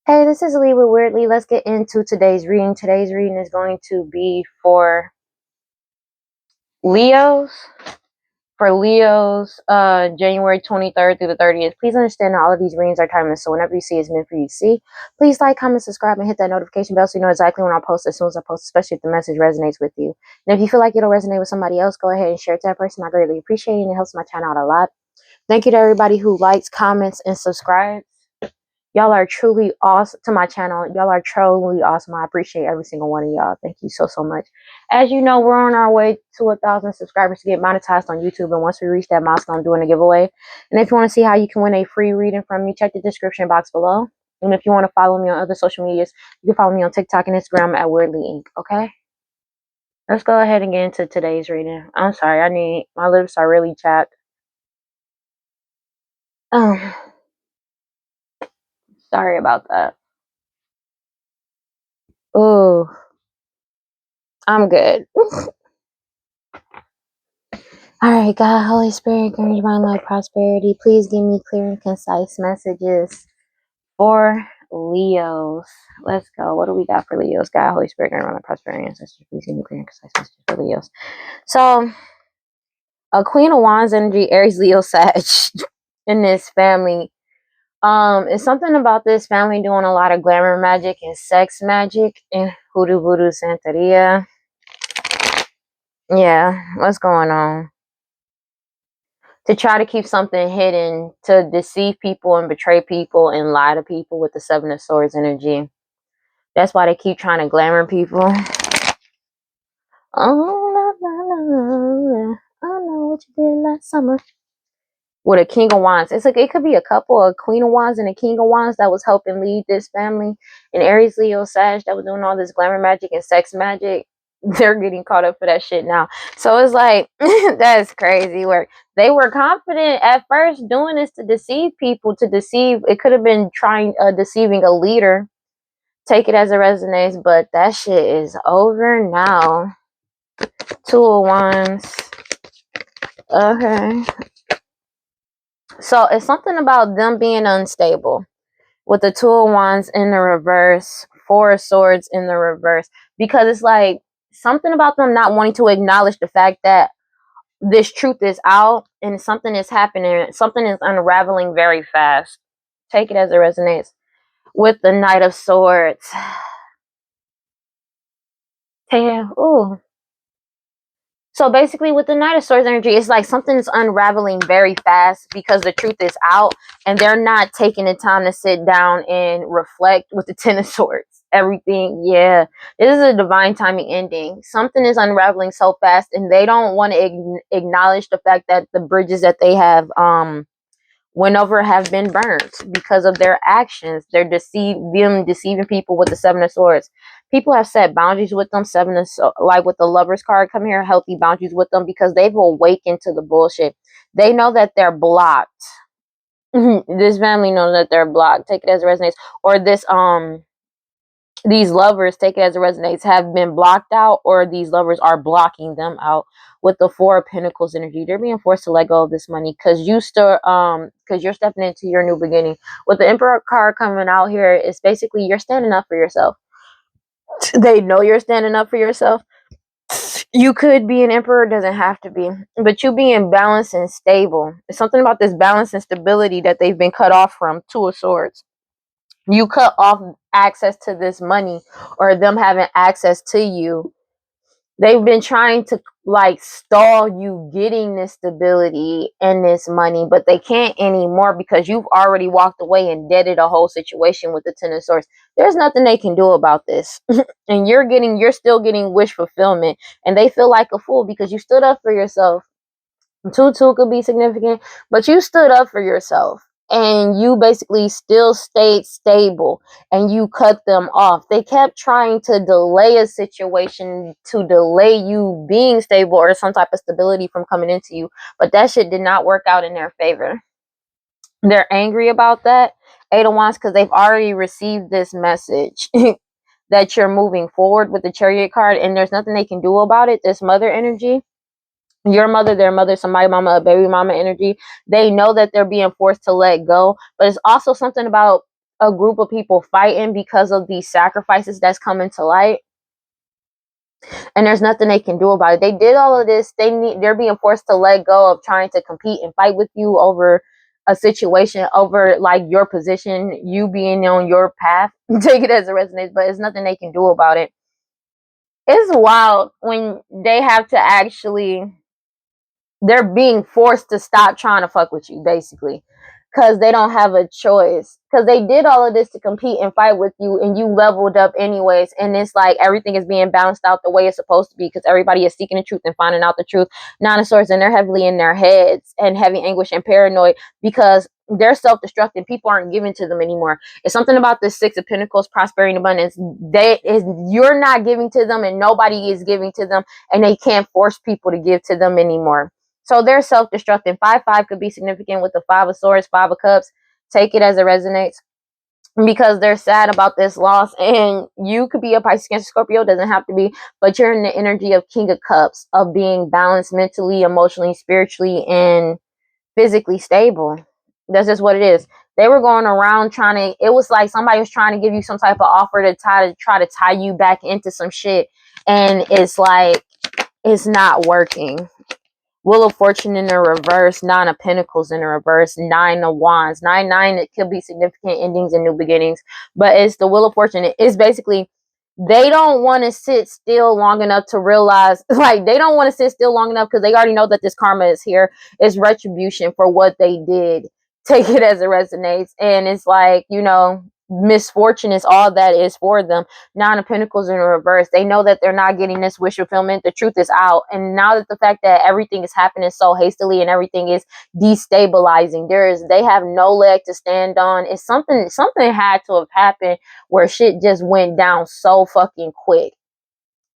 Hey, this is Lee with WeirdLee. Let's get into today's reading. Today's reading is going to be for Leos. For Leos, January 23rd through the 30th. Please understand that all of these readings are timeless, so whenever you see it's meant for you to see. Please like, comment, subscribe, and hit that notification bell so you know exactly when I post as soon as I post, especially if the message resonates with you. And if you feel like it'll resonate with somebody else, go ahead and share it to that person. I greatly appreciate it, and it helps my channel out a lot. Thank you to everybody who likes, comments, and subscribes. Y'all are truly awesome to my channel. Y'all are truly awesome. I appreciate every single one of y'all. Thank you so much. As you know, we're on our way to 1,000 subscribers to get monetized on YouTube. And once we reach that milestone, I'm doing a giveaway. And if you want to see how you can win a free reading from me, check the description box below. And if you want to follow me on other social medias, you can follow me on TikTok and Instagram at WeirdLee Inc. Okay? Let's go ahead and get into today's reading. I'm sorry. My lips are really chapped. Sorry about that. Oh, I'm good. All right, God, Holy Spirit, grant divine life, prosperity. Please give me clear and concise messages for Leos. Let's go. What do we got for Leos? God, Holy Spirit, grant divine life, prosperity, ancestors. Please give me clear and concise messages for Leos. So, a Queen of Wands energy, Aries, Leo, Sag in this family. It's something about this family doing a lot of glamour magic and sex magic and hoodoo, voodoo, santeria. Yeah, what's going on? To try to keep something hidden, to deceive people and betray people and lie to people with the Seven of Swords energy. That's why they keep trying to glamour people. Oh, I know what you did last summer. With a King of Wands. It's like it could be a couple, a Queen of Wands and a King of Wands that was helping lead this family. And Aries, Leo, Sag that was doing all this glamour magic and sex magic. They're getting caught up for that shit now. So it's like, that's crazy work. They were confident at first doing this to deceive people, it could have been deceiving a leader. Take it as it resonates, but that shit is over now. Two of Wands. Okay. So it's something about them being unstable. With the Two of Wands in the reverse, Four of Swords in the reverse. Because it's like something about them not wanting to acknowledge the fact that this truth is out and something is happening. Something is unraveling very fast. Take it as it resonates. With the Knight of Swords. Damn. Ooh. So basically with the Knight of Swords energy, it's like something is unraveling very fast because the truth is out and they're not taking the time to sit down and reflect with the Ten of Swords. Everything, yeah. This is a divine timing ending. Something is unraveling so fast and they don't want to acknowledge the fact that the bridges that they have went over have been burnt because of their actions. They're deceiving people with the Seven of Swords. People have set boundaries with them. Like with the Lovers card, come here, healthy boundaries with them because they've awakened to the bullshit. They know that they're blocked. This family knows that they're blocked. Take it as it resonates. Or these lovers, take it as it resonates, have been blocked out, or these lovers are blocking them out. With the Four of Pentacles energy, they're being forced to let go of this money because you're stepping into your new beginning. With the Emperor card coming out here, it's basically you're standing up for yourself. They know you're standing up for yourself. You could be an emperor, doesn't have to be, but you being balanced and stable. It's something about this balance and stability that they've been cut off from. Two of Swords. You cut off access to this money or them having access to you. They've been trying to like stall you getting this stability and this money, but they can't anymore because you've already walked away and deaded a whole situation with the Ten of Swords. There's nothing they can do about this. And you're still getting wish fulfillment, and they feel like a fool because you stood up for yourself. Two could be significant, but you stood up for yourself and you basically still stayed stable and you cut them off. They kept trying to delay a situation to delay you being stable or some type of stability from coming into you, but that shit did not work out in their favor. They're angry about that. Eight of Wands, because they've already received this message that you're moving forward with the Chariot card and there's nothing they can do about it. This Mother energy, your mother, their mother, somebody mama, a baby mama energy. They know that they're being forced to let go, but it's also something about a group of people fighting because of these sacrifices that's coming to light, and there's nothing they can do about it. They did all of this. They're being forced to let go of trying to compete and fight with you over a situation, over like your position, you being on your path. Take it as it resonates, but it's nothing they can do about it. It's wild when they have to actually, they're being forced to stop trying to fuck with you, basically, because they don't have a choice, because they did all of this to compete and fight with you, and you leveled up anyways, and it's like everything is being balanced out the way it's supposed to be, because everybody is seeking the truth and finding out the truth. Nine of Swords, and they're heavily in their heads and having anguish and paranoid because they're self-destructing. People aren't giving to them anymore. It's something about the Six of Pentacles, prosperity and abundance. You're not giving to them, and nobody is giving to them, and they can't force people to give to them anymore. So they're self-destructing. 5-5 could be significant with the Five of Swords, Five of Cups. Take it as it resonates, because they're sad about this loss. And you could be a Pisces, Cancer, Scorpio, doesn't have to be, but you're in the energy of King of Cups, of being balanced mentally, emotionally, spiritually, and physically stable. That's just what it is. They were going around trying to, it was like somebody was trying to give you some type of offer to try to tie you back into some shit, and it's like it's not working. Wheel of Fortune in the reverse, Nine of Pentacles in the reverse, Nine of Wands. 9-9, it could be significant endings and new beginnings, but it's the Wheel of Fortune. It's basically, they don't want to sit still long enough to realize, like, they don't want to sit still long enough because they already know that this karma is here. It's retribution for what they did. Take it as it resonates. And it's like, you know, misfortune is all that is for them. Nine of Pentacles in reverse. They know that they're not getting this wish fulfillment. The truth is out. And now that the fact that everything is happening so hastily and everything is destabilizing, they have no leg to stand on. It's something had to have happened where shit just went down so fucking quick.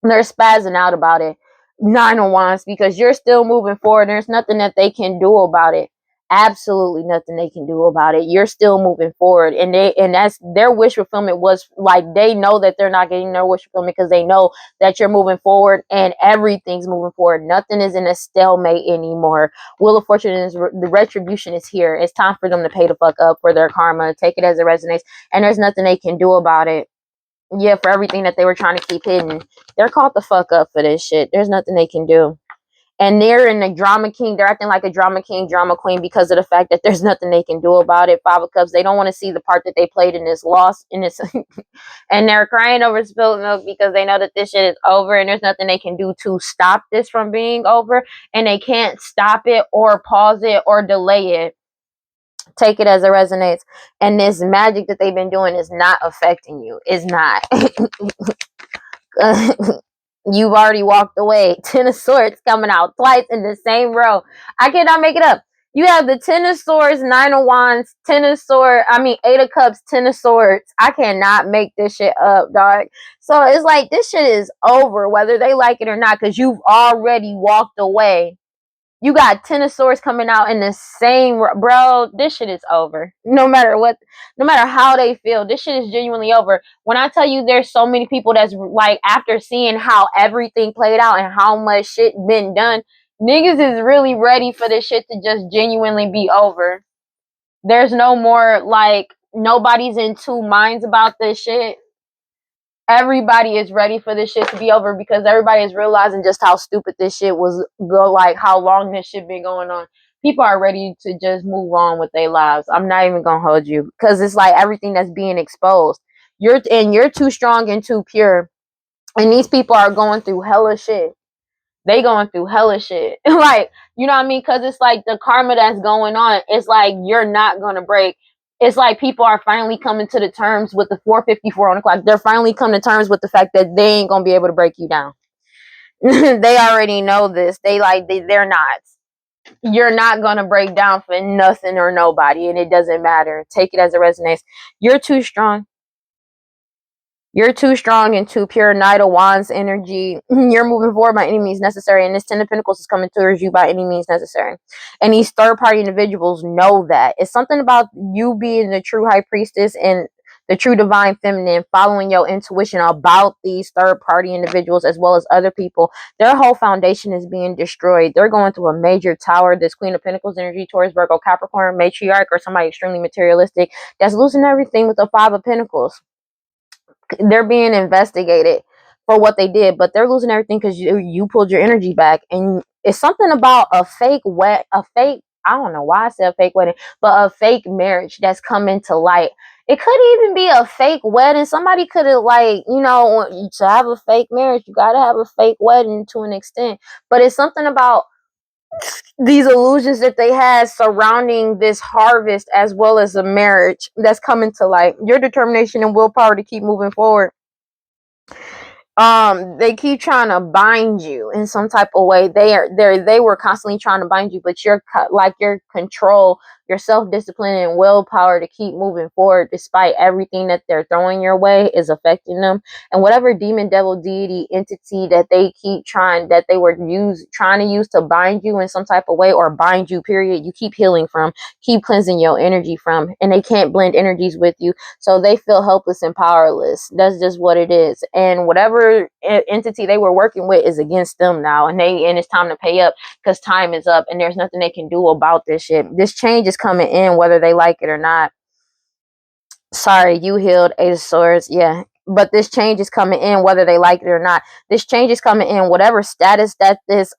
They're spazzing out about it. Nine of Wands, because you're still moving forward. There's nothing that they can do about it. Absolutely nothing they can do about it. You're still moving forward, and that's their wish fulfillment. Was like, they know that they're not getting their wish fulfillment because they know that you're moving forward and everything's moving forward. Nothing is in a stalemate anymore. Wheel of Fortune is the retribution is here. It's time for them to pay the fuck up for their karma. Take it as it resonates, and there's nothing they can do about it. Yeah, for everything that they were trying to keep hidden, they're caught the fuck up for this shit. There's nothing they can do. And they're in the drama king. They're acting like a drama king, drama queen, because of the fact that there's nothing they can do about it. Five of Cups. They don't want to see the part that they played in this loss, in this, and they're crying over spilled milk because they know that this shit is over, and there's nothing they can do to stop this from being over, and they can't stop it or pause it or delay it. Take it as it resonates. And this magic that they've been doing is not affecting you. It's not. You've already walked away. Ten of Swords coming out twice in the same row. I cannot make it up. You have the Ten of Swords, Nine of Wands, Eight of Cups, Ten of Swords. I cannot make this shit up, dog. So it's like, this shit is over, whether they like it or not, because you've already walked away. You got Ten of Swords coming out in the same, bro. This shit is over. No matter what, no matter how they feel, this shit is genuinely over. When I tell you, there's so many people that's like, after seeing how everything played out and how much shit been done, niggas is really ready for this shit to just genuinely be over. There's no more, like, nobody's in two minds about this shit. Everybody is ready for this shit to be over, because everybody is realizing just how stupid this shit was, like how long this shit been going on. People are ready to just move on with their lives. I'm not even gonna hold you, because it's like everything that's being exposed. You're too strong and too pure, and these people are going through hella shit. They going through hella shit. Like, you know what I mean? Because it's like the karma that's going on. It's like, you're not gonna break. It's like people are finally coming to the terms with the 4:54 on the clock. They're finally coming to terms with the fact that they ain't gonna be able to break you down. They already know this. They're not. You're not gonna break down for nothing or nobody, and it doesn't matter. Take it as it resonates. You're too strong. You're too strong and too pure. Knight of Wands energy. You're moving forward by any means necessary. And this Ten of Pentacles is coming towards you by any means necessary. And these third-party individuals know that. It's something about you being the true high priestess and the true divine feminine, following your intuition about these third party individuals as well as other people. Their whole foundation is being destroyed. They're going through a major tower. This Queen of Pentacles energy, Taurus, Virgo, Capricorn, matriarch, or somebody extremely materialistic that's losing everything with the Five of Pentacles. They're being investigated for what they did, but they're losing everything because you pulled your energy back. And it's something about a fake I don't know why I said fake wedding, but a fake marriage that's coming to light. It could even be a fake wedding. Somebody could have, like, to have a fake marriage, you gotta have a fake wedding to an extent. But it's something about these illusions that they had surrounding this harvest as well as a marriage that's coming to light. Your determination and willpower to keep moving forward. They keep trying to bind you in some type of way. They were constantly trying to bind you, but your control, your self-discipline and willpower to keep moving forward despite everything that they're throwing your way is affecting them. And whatever demon, devil, deity, entity that they keep that they were trying to use to bind you in some type of way, or bind you, period, you keep healing from, keep cleansing your energy from, and they can't blend energies with you. So they feel helpless and powerless. That's just what it is. And whatever entity they were working with is against them now. And it's time to pay up, because time is up and there's nothing they can do about this shit. This change is coming in whether they like it or not. Sorry, you healed, Eight of Swords. Yeah. But this change is coming in whether they like it or not. This change is coming in whatever status that this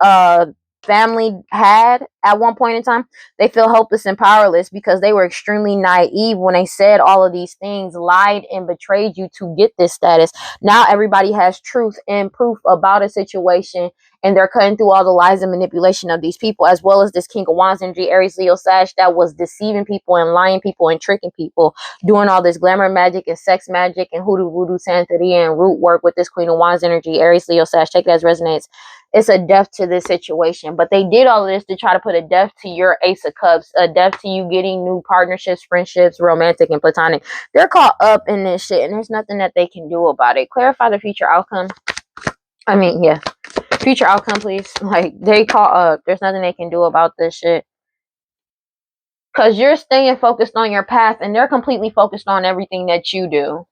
family had at one point in time. They feel helpless and powerless because they were extremely naive when they said all of these things, lied and betrayed you to get this status. Now everybody has truth and proof about a situation, and they're cutting through all the lies and manipulation of these people, as well as this King of Wands energy, Aries, Leo, Sag, that was deceiving people and lying people and tricking people, doing all this glamour magic and sex magic and hoodoo, voodoo, santeria, and root work with this Queen of Wands energy, Aries, Leo, Sag. Take that as resonates. It's a death to this situation. But they did all of this to try to put a death to your Ace of Cups, a death to you getting new partnerships, friendships, romantic and platonic. They're caught up in this shit, and there's nothing that they can do about it. Clarify the future outcome. I mean, yeah. Future outcome, please. Like, they caught up. There's nothing they can do about this shit. Because you're staying focused on your path, and they're completely focused on everything that you do.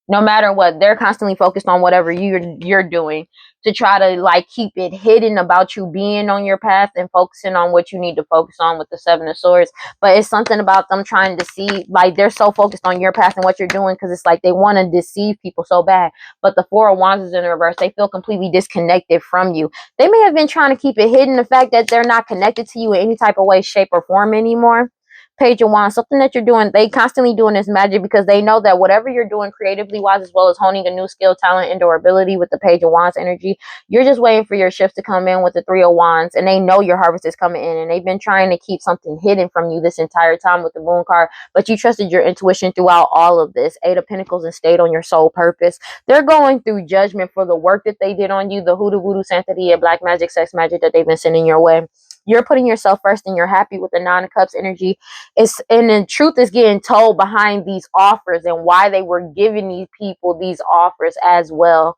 No matter what, they're constantly focused on whatever you're doing to try to, like, keep it hidden about you being on your path and focusing on what you need to focus on with the Seven of Swords. But it's something about them trying to see, like, they're so focused on your path and what you're doing because it's like they want to deceive people so bad. But the Four of Wands is in the reverse. They feel completely disconnected from you. They may have been trying to keep it hidden, the fact that they're not connected to you in any type of way, shape, or form anymore. Page of Wands, something that you're doing, they constantly doing this magic because they know that whatever you're doing creatively wise, as well as honing a new skill, talent, and or ability with the Page of Wands energy, you're just waiting for your shifts to come in with the Three of Wands, and they know your harvest is coming in, and they've been trying to keep something hidden from you this entire time with the Moon card, but you trusted your intuition throughout all of this. Eight of Pentacles, and stayed on your soul purpose. They're going through judgment for the work that they did on you, the hoodoo, voodoo, santeria, black magic, sex magic that they've been sending your way. You're putting yourself first, and you're happy with the Nine of Cups energy. And the truth is getting told behind these offers and why they were giving these people these offers as well.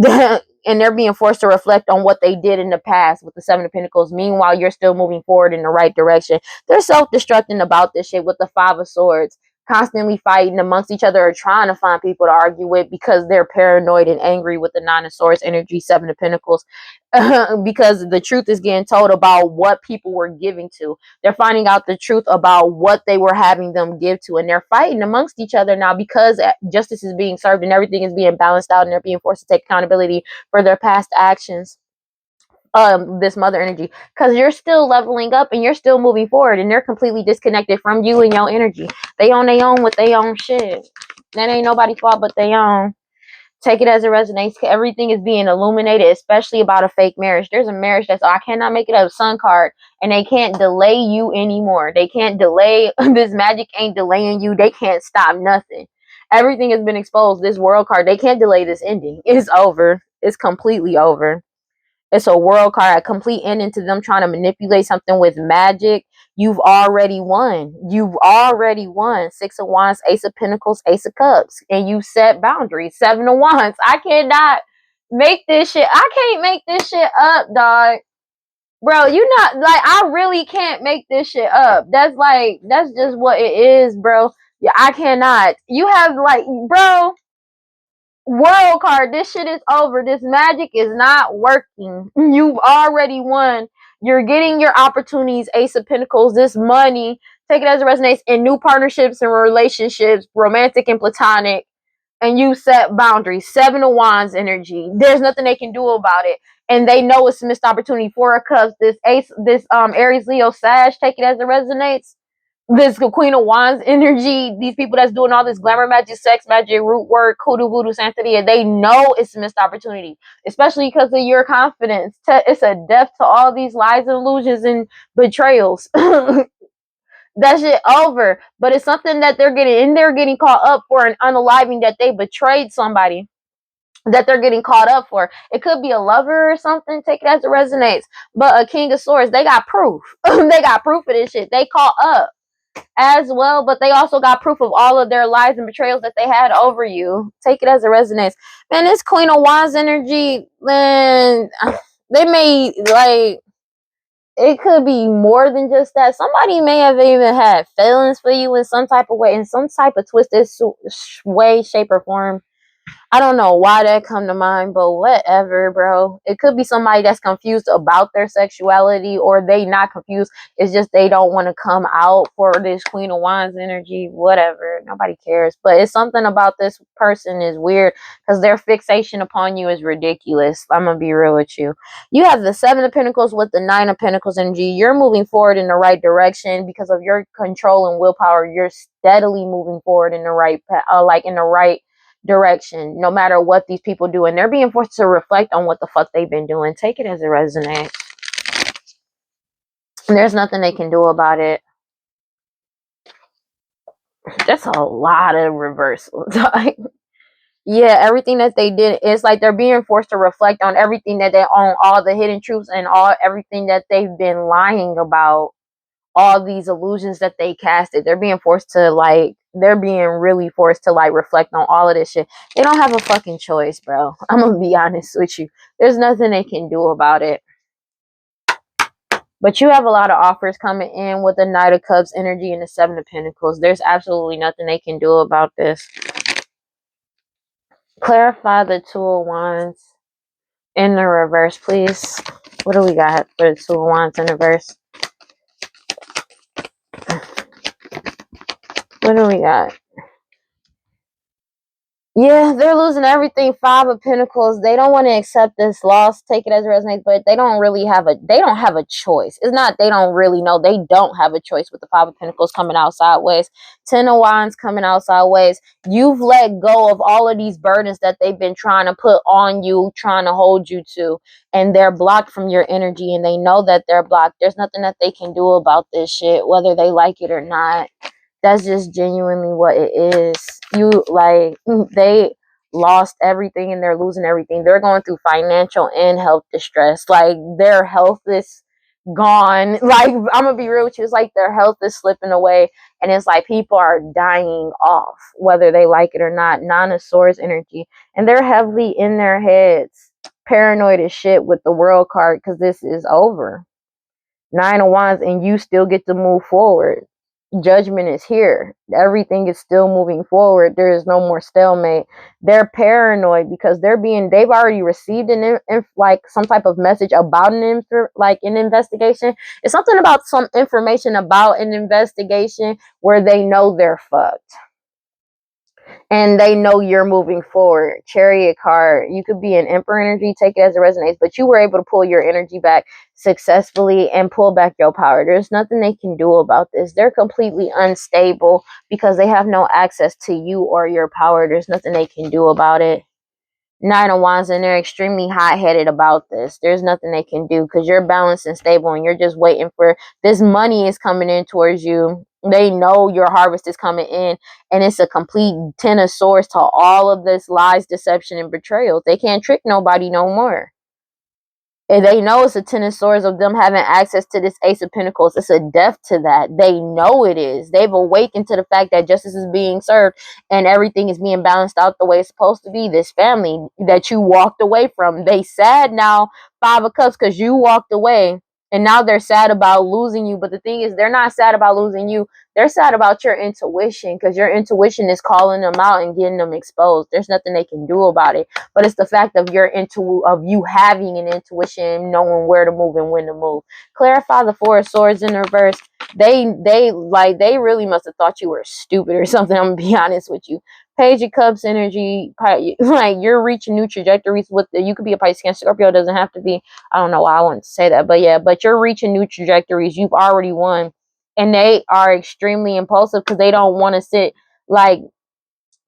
And they're being forced to reflect on what they did in the past with the Seven of Pentacles. Meanwhile, you're still moving forward in the right direction. They're self-destructing about this shit with the Five of Swords, constantly fighting amongst each other or trying to find people to argue with because they're paranoid and angry with the Nine of Swords energy, Seven of Pentacles. Because the truth is getting told about what people were giving to. They're finding out the truth about what they were having them give to, and they're fighting amongst each other now because justice is being served and everything is being balanced out, and they're being forced to take accountability for their past actions. This mother energy, because you're still leveling up and you're still moving forward, and they're completely disconnected from you and your energy. They on their own with their own shit. That ain't nobody's fault but their own. Take it as it resonates. Everything is being illuminated, especially about a fake marriage. There's a marriage that's, I cannot make it a Sun card, and they can't delay you anymore. They can't delay. This magic ain't delaying you. They can't stop nothing. Everything has been exposed. This World card, they can't delay this ending. It's over. It's completely over. It's a World card, a complete ending to them trying to manipulate something with magic. You've already won. You've already won. Six of Wands, Ace of Pentacles, Ace of Cups. And you set boundaries. Seven of Wands. I cannot make this shit. I can't make this shit up, dog. Bro, you not, like, I really can't make this shit up. That's just what it is, bro. Yeah, I cannot. You have like, bro, world card. This shit is over. This magic is not working. You've already won. You're getting your opportunities, Ace of Pentacles, this money. Take it as it resonates in new partnerships and relationships, romantic and platonic. And you set boundaries. Seven of Wands energy. There's nothing they can do about it. And they know it's a missed opportunity. Four of Cups, this Ace, this Aries, Leo, Sag, take it as it resonates. This Queen of Wands energy, these people that's doing all this glamour magic, sex magic, root work, hoodoo voodoo, Santeria, they know it's a missed opportunity, especially because of your confidence. It's a death to all these lies and illusions and betrayals. That shit over. But it's something that they're getting in there, getting caught up for an unaliving, that they betrayed somebody that they're getting caught up for. It could be a lover or something. Take it as it resonates. But a King of Swords, they got proof. They got proof of this shit. They caught up as well, but they also got proof of all of their lies and betrayals that they had over you. Take it as it resonates. Man, this Queen of Wands energy, man, they may, like, it could be more than just that. Somebody may have even had feelings for you in some type of way, in some type of twisted way, shape, or form. I don't know why that come to mind, but whatever, bro. It could be somebody that's confused about their sexuality, or they not confused. It's just they don't want to come out for this Queen of Wands energy. Whatever. Nobody cares. But it's something about this person is weird because their fixation upon you is ridiculous. I'm going to be real with you. You have the Seven of Pentacles with the Nine of Pentacles energy. You're moving forward in the right direction because of your control and willpower. You're steadily moving forward in the right, in the right direction, no matter what these people do, and they're being forced to reflect on what the fuck they've been doing. Take it as it resonates. There's nothing they can do about it. That's a lot of reversals. Yeah, everything that they did, it's like they're being forced to reflect on everything that they own, all the hidden truths and everything that they've been lying about, all these illusions that they casted. They're being forced to, like, they're being really forced to, like, reflect on all of this shit. They don't have a fucking choice, bro. I'm gonna be honest with you. There's nothing they can do about it. But you have a lot of offers coming in with the Knight of Cups energy and the Seven of Pentacles. There's absolutely nothing they can do about this. Clarify the Two of Wands in the reverse, please. What do we got for the Two of Wands in reverse? What do we got? Yeah, they're losing everything. Five of Pentacles. They don't want to accept this loss. Take it as it resonates, but they don't have a choice. It's not they don't really know. They don't have a choice with the Five of Pentacles coming out sideways. Ten of Wands coming out sideways. You've let go of all of these burdens that they've been trying to put on you, trying to hold you to, and they're blocked from your energy, and they know that they're blocked. There's nothing that they can do about this shit, whether they like it or not. That's just genuinely what it is. You, like, they lost everything and they're losing everything. They're going through financial and health distress. Like, their health is gone. Like, I'm gonna be real with you. It's like their health is slipping away, and it's like people are dying off, whether they like it or not. Nine of Swords energy, and they're heavily in their heads, paranoid as shit with the World card, because this is over. Nine of Wands, and you still get to move forward. Judgment is here. Everything is still moving forward. There is no more stalemate. They're paranoid because they've already received like some type of message about an investigation. It's something about some information about an investigation where they know they're fucked. And they know you're moving forward. Chariot card. You could be an Emperor energy, take it as it resonates, but you were able to pull your energy back successfully and pull back your power. There's nothing they can do about this. They're completely unstable because they have no access to you or your power. There's nothing they can do about it. Nine of Wands, and they're extremely hot-headed about this. There's nothing they can do because you're balanced and stable, and you're just waiting for this money is coming in towards you. They know your harvest is coming in, and it's a complete Ten of Swords to all of this lies, deception, and betrayal. They can't trick nobody no more. And they know it's a Ten of Swords of them having access to this Ace of Pentacles. It's a death to that. They know it is. They've awakened to the fact that justice is being served and everything is being balanced out the way it's supposed to be. This family that you walked away from, they sad now, Five of Cups, because you walked away. And now they're sad about losing you. But the thing is, they're not sad about losing you. They're sad about your intuition, because your intuition is calling them out and getting them exposed. There's nothing they can do about it. But it's the fact of of you having an intuition, knowing where to move and when to move. Clarify the Four of Swords in reverse. They really must have thought you were stupid or something. I'm gonna be honest with you. Page of Cups energy, like you're reaching new trajectories with you could be a Pisces, Cancer, Scorpio. It doesn't have to be. I don't know why I wanted to say that, but yeah, but you're reaching new trajectories. You've already won, and they are extremely impulsive because they don't want to like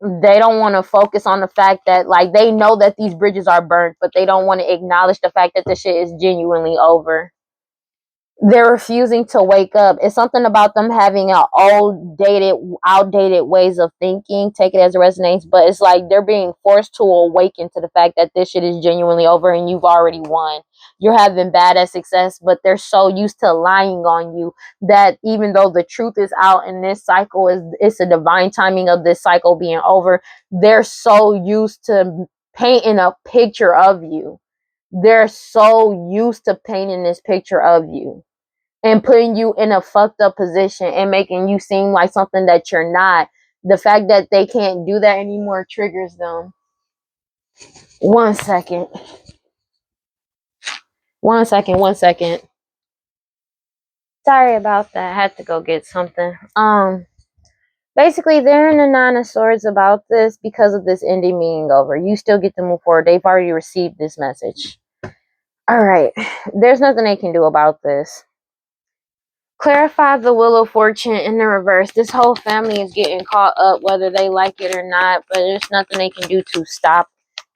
they don't want to focus on the fact that like they know that these bridges are burnt, but they don't want to acknowledge the fact that this shit is genuinely over. They're refusing to wake up. It's something about them having outdated ways of thinking. Take it as it resonates, but it's like they're being forced to awaken to the fact that this shit is genuinely over and you've already won. You're having badass success, but they're so used to lying on you that even though the truth is out and this cycle it's a divine timing of this cycle being over, they're so used to painting a picture of you. They're so used to painting this picture of you and putting you in a fucked up position and making you seem like something that you're not. The fact that they can't do that anymore triggers them. 1 second. 1 second. 1 second. Sorry about that. I had to go get something. Basically, they're in the Nine of Swords about this because of this ending being over. You still get to move forward. They've already received this message. All right. There's nothing they can do about this. Clarify the Wheel of Fortune in the reverse. This whole family is getting caught up whether they like it or not, but there's nothing they can do to stop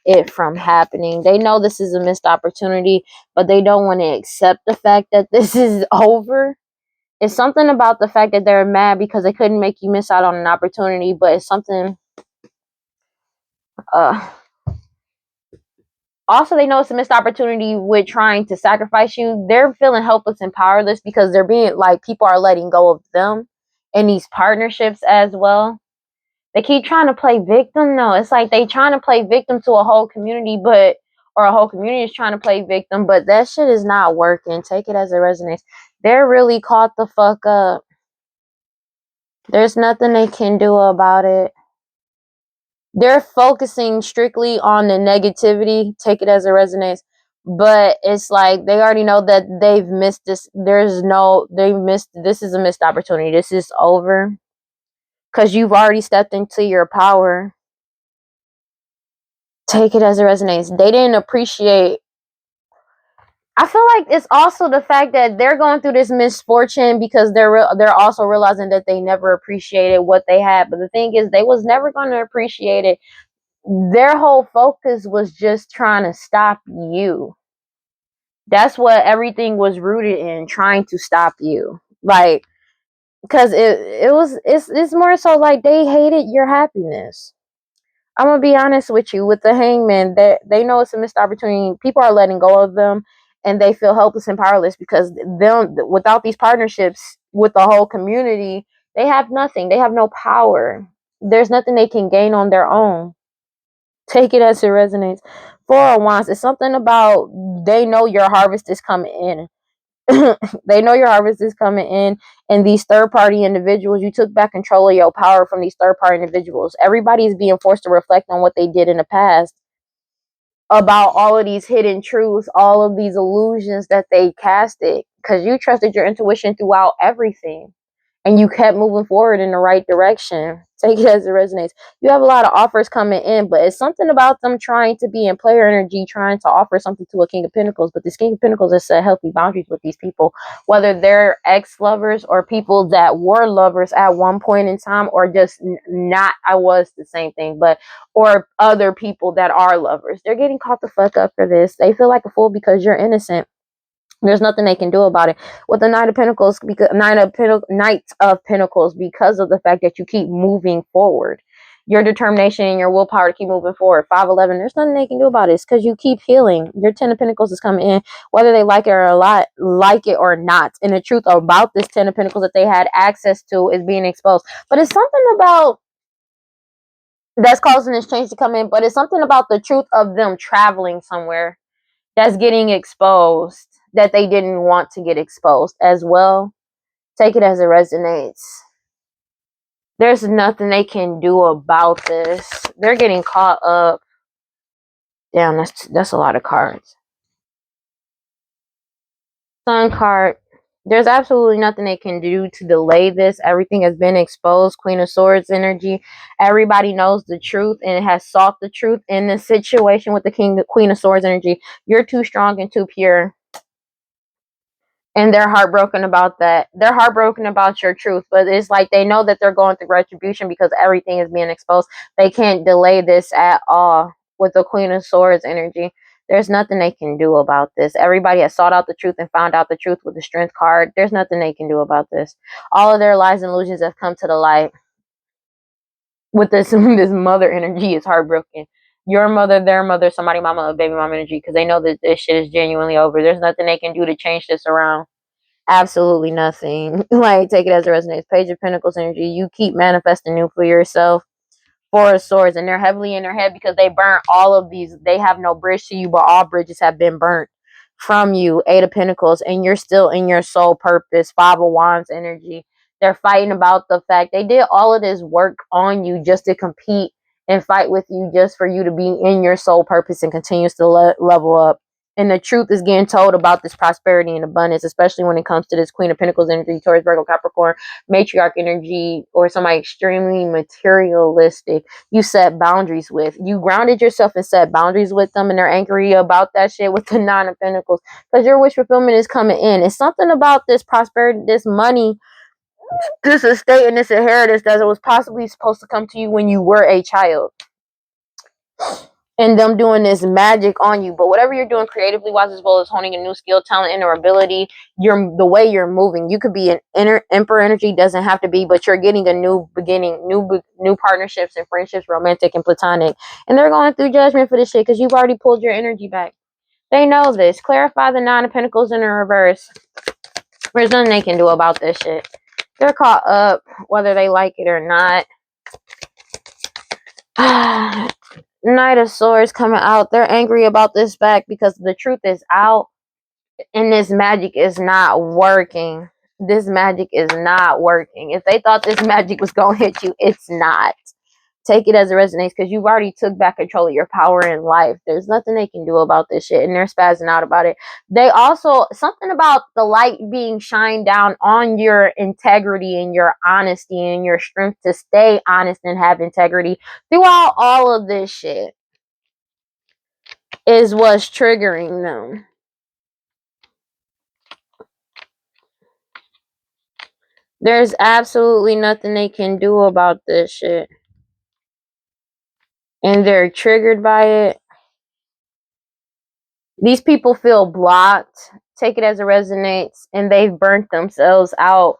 it from happening. They know this is a missed opportunity, but they don't want to accept the fact that this is over. It's something about the fact that they're mad because they couldn't make you miss out on an opportunity, but it's something uh also they know it's a missed opportunity with trying to sacrifice you. They're feeling helpless and powerless because they're being like people are letting go of them in these partnerships as well. They keep trying to play victim. No, it's like they trying to play victim to a whole community, or a whole community is trying to play victim, but that shit is not working. Take it as it resonates. They're really caught the fuck up. There's nothing they can do about it. They're focusing strictly on the negativity. Take it as it resonates. But it's like they already know that they've missed this. This is a missed opportunity. This is over. Because you've already stepped into your power. Take it as it resonates. They didn't appreciate. I feel like it's also the fact that they're going through this misfortune because they're also realizing that they never appreciated what they had. But the thing is, they was never going to appreciate it. Their whole focus was just trying to stop you. That's what everything was rooted in, trying to stop you. Like, because it's more so like they hated your happiness. I'm gonna be honest with you. With the Hangman, they know it's a missed opportunity. People are letting go of them, and they feel helpless and powerless because them without these partnerships with the whole community, they have nothing. They have no power. There's nothing they can gain on their own. Take it as it resonates. Four of Wands is something about they know your harvest is coming in. They know your harvest is coming in, and these third-party individuals, you took back control of your power from these third-party individuals. Everybody is being forced to reflect on what they did in the past about all of these hidden truths, all of these illusions that they casted, because you trusted your intuition throughout everything and you kept moving forward in the right direction. Take it as it resonates. You have a lot of offers coming in, but it's something about them trying to be in player energy, trying to offer something to a King of Pentacles. But this King of Pentacles has set healthy boundaries with these people, whether they're ex-lovers or people that were lovers at one point in time, or just not. I was the same thing, but or other people that are lovers. They're getting caught the fuck up for this. They feel like a fool because you're innocent. There's nothing they can do about it. With the Knight of Pentacles, because Knights of Pentacles, because of the fact that you keep moving forward, your determination and your willpower to keep moving forward. 511. There's nothing they can do about it. It's because you keep healing. Your Ten of Pentacles is coming in, whether they like it or not. And the truth about this Ten of Pentacles that they had access to is being exposed. But it's something about that's causing this change to come in. But it's something about the truth of them traveling somewhere that's getting exposed. that they didn't want to get exposed as well. Take it as it resonates. There's nothing they can do about this. They're getting caught up. Damn, that's a lot of cards. Sun card. There's absolutely nothing they can do to delay this. Everything has been exposed. Queen of Swords energy. Everybody knows the truth and has sought the truth in this situation with the Queen of Swords energy. You're too strong and too pure. And they're heartbroken about that. They're heartbroken about your truth, but it's like they know that they're going through retribution because everything is being exposed. They can't delay this at all with the Queen of Swords energy. There's nothing they can do about this. Everybody has sought out the truth and found out the truth with the Strength card. There's nothing they can do about this. All of their lies and illusions have come to the light. With this mother energy is heartbroken. Your mother, their mother, somebody mama, a baby mama energy, because they know that this shit is genuinely over. There's nothing they can do to change this around. Absolutely nothing. Like, take it as it resonates. Page of Pentacles energy. You keep manifesting new for yourself. Four of Swords, and they're heavily in their head because they burnt all of these. They have no bridge to you, but all bridges have been burnt from you. Eight of Pentacles, and you're still in your soul purpose. Five of Wands energy. They're fighting about the fact they did all of this work on you just to compete and fight with you, just for you to be in your soul purpose and continues to level up. And the truth is getting told about this prosperity and abundance, especially when it comes to this Queen of Pentacles energy, Taurus, Virgo, Capricorn, matriarch energy, or somebody extremely materialistic. You set boundaries with. You grounded yourself and set boundaries with them, and they're angry about that shit with the Nine of Pentacles because your wish fulfillment is coming in. It's something about this prosperity, this money, this estate, and this inheritance that was possibly supposed to come to you when you were a child. And them doing this magic on you. But whatever you're doing creatively wise, as well as honing a new skill, talent, and or ability, the way you're moving, you could be an emperor energy, doesn't have to be, but you're getting a new beginning, new partnerships and friendships, romantic and platonic. And they're going through judgment for this shit because you've already pulled your energy back. They know this. Clarify the Nine of Pentacles in the reverse. There's nothing they can do about this shit. They're caught up, whether they like it or not. Knight of Swords coming out. They're angry about this fact because the truth is out and this magic is not working. This magic is not working. If they thought this magic was going to hit you, it's not. Take it as it resonates because you've already took back control of your power in life. There's nothing they can do about this shit, and they're spazzing out about it. They also, something about the light being shined down on your integrity and your honesty and your strength to stay honest and have integrity throughout all of this shit is what's triggering them. There's absolutely nothing they can do about this shit. And they're triggered by it. These people feel blocked. Take it as it resonates. And they've burnt themselves out.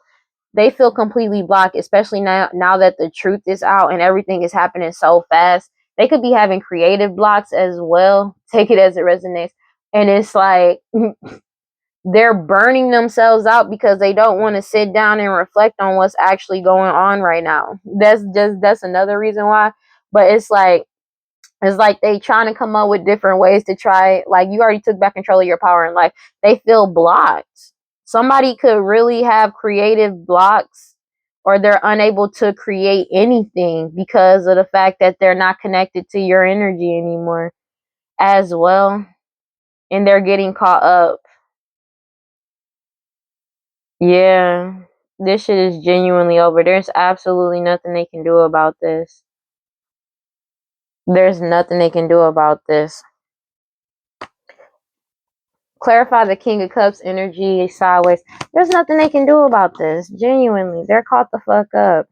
They feel completely blocked, especially now that the truth is out and everything is happening so fast. They could be having creative blocks as well. Take it as it resonates. And it's like they're burning themselves out because they don't want to sit down and reflect on what's actually going on right now. That's another reason why. But it's like they trying to come up with different ways to try. Like, you already took back control of your power in life. They feel blocked. Somebody could really have creative blocks, or they're unable to create anything because of the fact that they're not connected to your energy anymore as well. And they're getting caught up. Yeah, this shit is genuinely over. There's absolutely nothing they can do about this. There's nothing they can do about this. Clarify the King of Cups energy sideways. There's nothing they can do about this. Genuinely, they're caught the fuck up.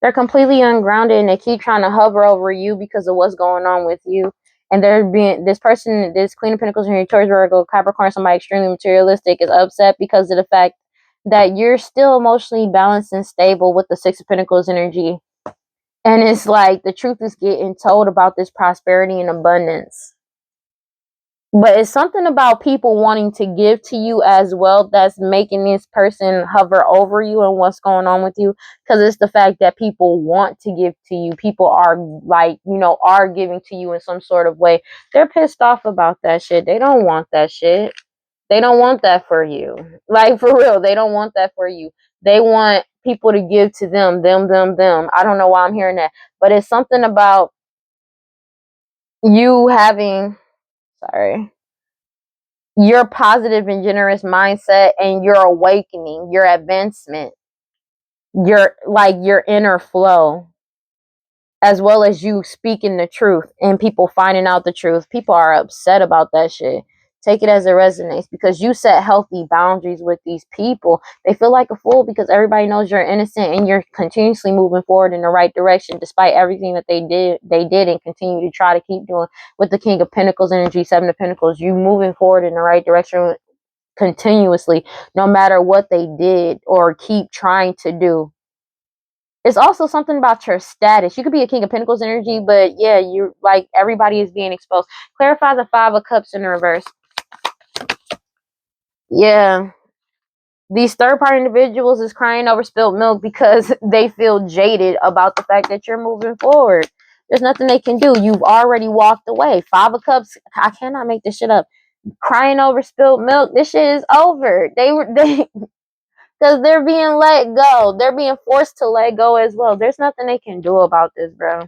They're completely ungrounded and they keep trying to hover over you because of what's going on with you. And they're being, this person, this Queen of Pentacles energy, Taurus, Virgo, Capricorn, somebody extremely materialistic, is upset because of the fact that you're still emotionally balanced and stable with the Six of Pentacles energy. And it's like the truth is getting told about this prosperity and abundance. But it's something about people wanting to give to you as well that's making this person hover over you and what's going on with you. Because it's the fact that people want to give to you. People are like, are giving to you in some sort of way. They're pissed off about that shit. They don't want that shit. They don't want that for you. Like, for real, they don't want that for you. They want people to give to them, them. I don't know why I'm hearing that, but it's something about you having, sorry, your positive and generous mindset and your awakening, your advancement, your inner flow, as well as you speaking the truth and people finding out the truth. People are upset about that shit. Take it as it resonates, because you set healthy boundaries with these people. They feel like a fool because everybody knows you're innocent and you're continuously moving forward in the right direction despite everything that they did and continue to try to keep doing. With the King of Pentacles energy, Seven of Pentacles, you moving forward in the right direction continuously, no matter what they did or keep trying to do. It's also something about your status. You could be a King of Pentacles energy, but yeah, you're like, everybody is being exposed. Clarify the Five of Cups in reverse. Yeah. These third-party individuals is crying over spilled milk because they feel jaded about the fact that you're moving forward. There's nothing they can do. You've already walked away. Five of Cups. I cannot make this shit up. Crying over spilled milk. This shit is over. They because they're being let go. They're being forced to let go as well. There's nothing they can do about this, bro.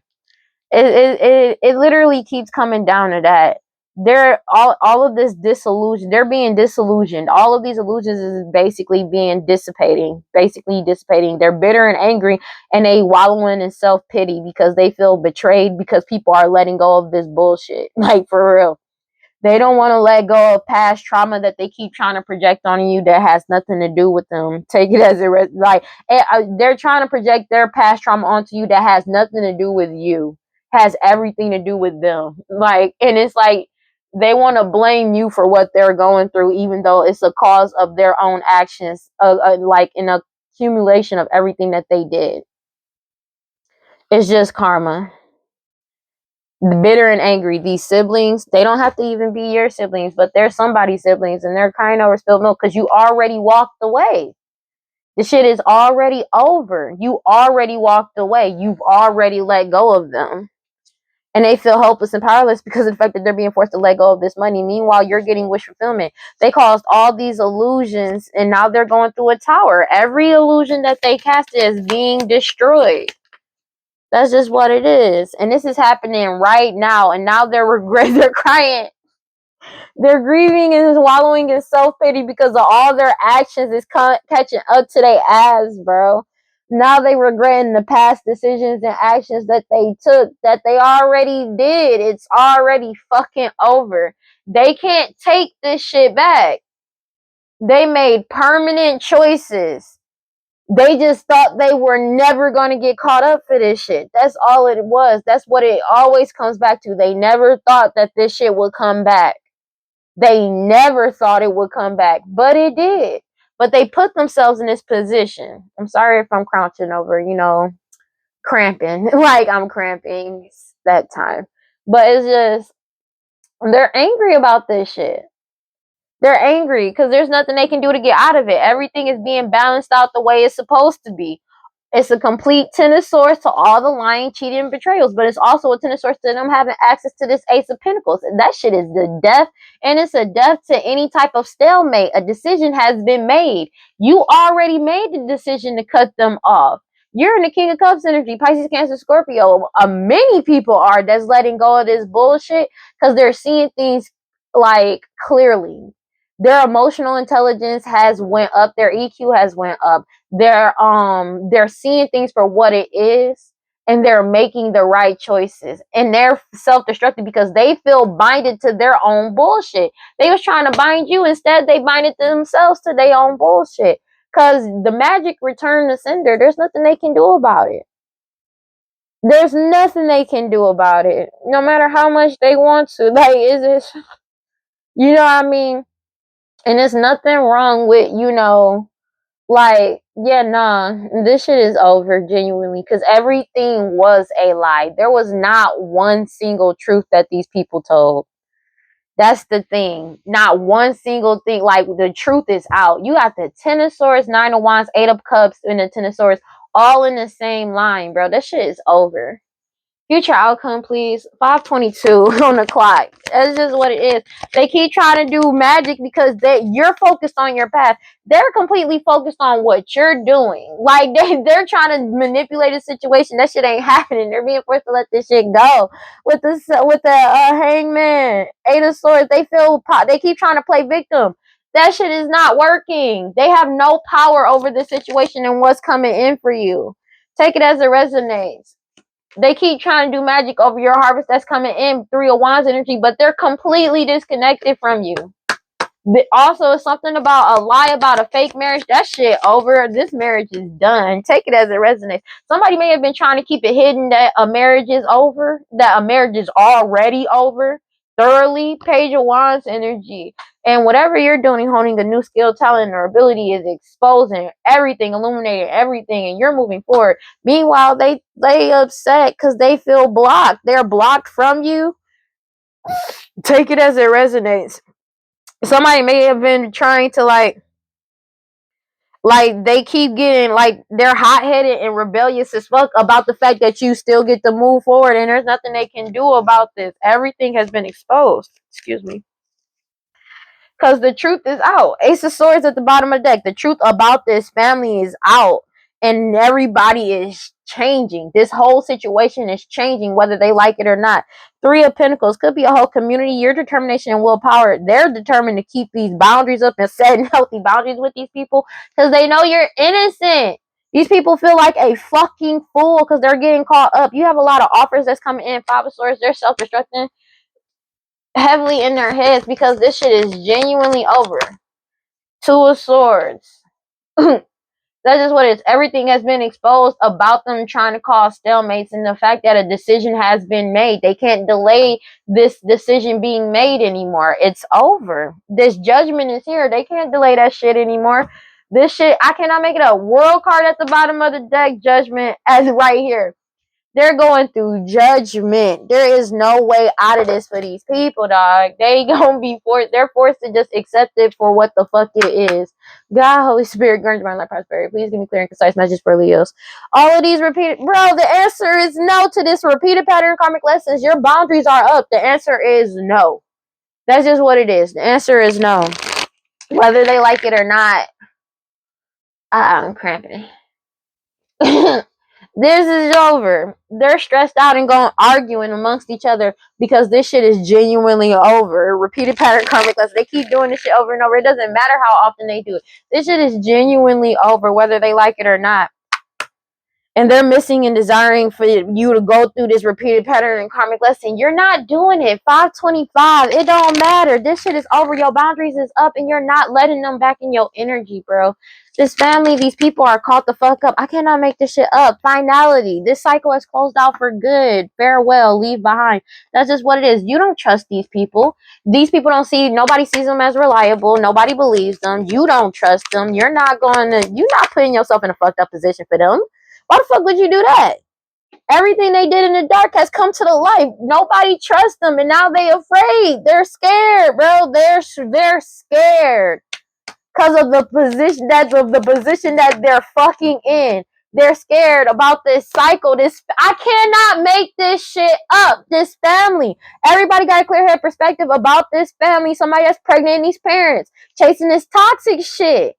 It literally keeps coming down to that. They're all of this disillusion. They're being disillusioned. All of these illusions is basically basically dissipating. They're bitter and angry, and they wallowing in self-pity because they feel betrayed because people are letting go of this bullshit. Like, for real. They don't want to let go of past trauma that they keep trying to project on you that has nothing to do with them. Take it as they're trying to project their past trauma onto you that has nothing to do with you, has everything to do with them. Like, and it's like they want to blame you for what they're going through, even though it's a cause of their own actions, like an accumulation of everything that they did. It's just karma. Bitter and angry. These siblings, they don't have to even be your siblings, but they're somebody's siblings, and they're crying over spilled milk because you already walked away. The shit is already over. You already walked away. You've already let go of them. And they feel helpless and powerless because of the fact that they're being forced to let go of this money. Meanwhile, you're getting wish fulfillment. They caused all these illusions, and now they're going through a tower. Every illusion that they casted is being destroyed. That's just what it is. And this is happening right now. And now they're they're crying. They're grieving and wallowing in self-pity because of all their actions is catching up to their ass, bro. Now they regretting the past decisions and actions that they took, that they already did. It's already fucking over. They can't take this shit back. They made permanent choices. They just thought they were never going to get caught up for this shit. That's all it was. That's what it always comes back to. They never thought that this shit would come back. They never thought it would come back, but it did. But they put themselves in this position. I'm sorry if I'm crouching over, cramping. Like, I'm cramping that time. But it's just, they're angry about this shit. They're angry because there's nothing they can do to get out of it. Everything is being balanced out the way it's supposed to be. It's a complete Ten of Swords to all the lying, cheating, and betrayals, but it's also a Ten of Swords to them having access to this Ace of Pentacles. And that shit is the death, and it's a death to any type of stalemate. A decision has been made. You already made the decision to cut them off. You're in the King of Cups energy, Pisces, Cancer, Scorpio. Many people are that's letting go of this bullshit because they're seeing things like clearly. Their emotional intelligence has went up. Their EQ has went up. They're seeing things for what it is, and they're making the right choices, and they're self-destructive because they feel binded to their own bullshit. They was trying to bind you, instead they binded themselves to their own bullshit because the Magick returned to sender. There's nothing they can do about it. There's nothing they can do about it, no matter how much they want to. Like, is it, you know what I mean? And there's nothing wrong with, like, yeah, nah, this shit is over, genuinely, because everything was a lie. There was not one single truth that these people told. That's the thing. Not one single thing. Like, the truth is out. You got the Ten of Swords, Nine of Wands, Eight of Cups, and the Ten of Swords all in the same line, bro. That shit is over. Future outcome, please. 522 on the clock. That's just what it is. They keep trying to do magic because you're focused on your path. They're completely focused on what you're doing. Like they're trying to manipulate a situation. That shit ain't happening. They're being forced to let this shit go. With the hangman, 8 of Swords, they keep trying to play victim. That shit is not working. They have no power over the situation and what's coming in for you. Take it as it resonates. They keep trying to do magic over your harvest that's coming in, 3 of Wands energy, but they're completely disconnected from you. But also, something about a lie about a fake marriage. That shit over. This marriage is done. Take it as it resonates. Somebody may have been trying to keep it hidden that a marriage is over, that a marriage is already over. Thoroughly, Page of Wands energy. And whatever you're doing, honing a new skill, talent, or ability is exposing everything, illuminating everything, and you're moving forward. Meanwhile, they upset because they feel blocked. They're blocked from you. Take it as it resonates. Somebody may have been trying to like they keep getting like they're hot-headed and rebellious as fuck about the fact that you still get to move forward, and there's nothing they can do about this. Everything has been exposed. Excuse me. Because the truth is out. Ace of Swords at the bottom of the deck. The truth about this family is out. And everybody is changing. This whole situation is changing, whether they like it or not. 3 of Pentacles. Could be a whole community. Your determination and willpower. They're determined to keep these boundaries up and setting healthy boundaries with these people. Because they know you're innocent. These people feel like a fucking fool because they're getting caught up. You have a lot of offers that's coming in. 5 of Swords. They're self-destructing heavily in their heads because this shit is genuinely over. 2 of Swords. That's just what it is. Everything has been exposed about them trying to cause stalemates, and the fact that a decision has been made. They can't delay this decision being made anymore. It's over. This judgment is here. They can't delay that shit anymore. This shit, I cannot make it a world card at the bottom of the deck. Judgment as right here. They're going through judgment. There is no way out of this for these people, dog. They gonna be forced. They're forced to just accept it for what the fuck it is. God, Holy Spirit, grant divine life, prosperity. Please give me clear and concise messages for Leos. All of these repeated, bro. The answer is no to this repeated pattern karmic lessons. Your boundaries are up. The answer is no. That's just what it is. The answer is no, whether they like it or not. I'm cramping. This is over. They're stressed out and going arguing amongst each other because this shit is genuinely over. Repeated pattern karmic lessons. They keep doing this shit over and over. It doesn't matter how often they do it. This shit is genuinely over, whether they like it or not. And they're missing and desiring for you to go through this repeated pattern and karmic lesson. You're not doing it. 525. It don't matter. This shit is over. Your boundaries is up and you're not letting them back in your energy, bro. This family, these people are caught the fuck up. I cannot make this shit up. Finality. This cycle has closed out for good. Farewell. Leave behind. That's just what it is. You don't trust these people. These people don't see, nobody sees them as reliable. Nobody believes them. You don't trust them. You're not putting yourself in a fucked up position for them. Why the fuck would you do that? Everything they did in the dark has come to the light. Nobody trusts them, and now they afraid. They're scared, bro. They're scared because of the position that they're fucking in. They're scared about this cycle. I cannot make this shit up. This family. Everybody got a clear head perspective about this family. Somebody that's pregnant and these parents chasing this toxic shit.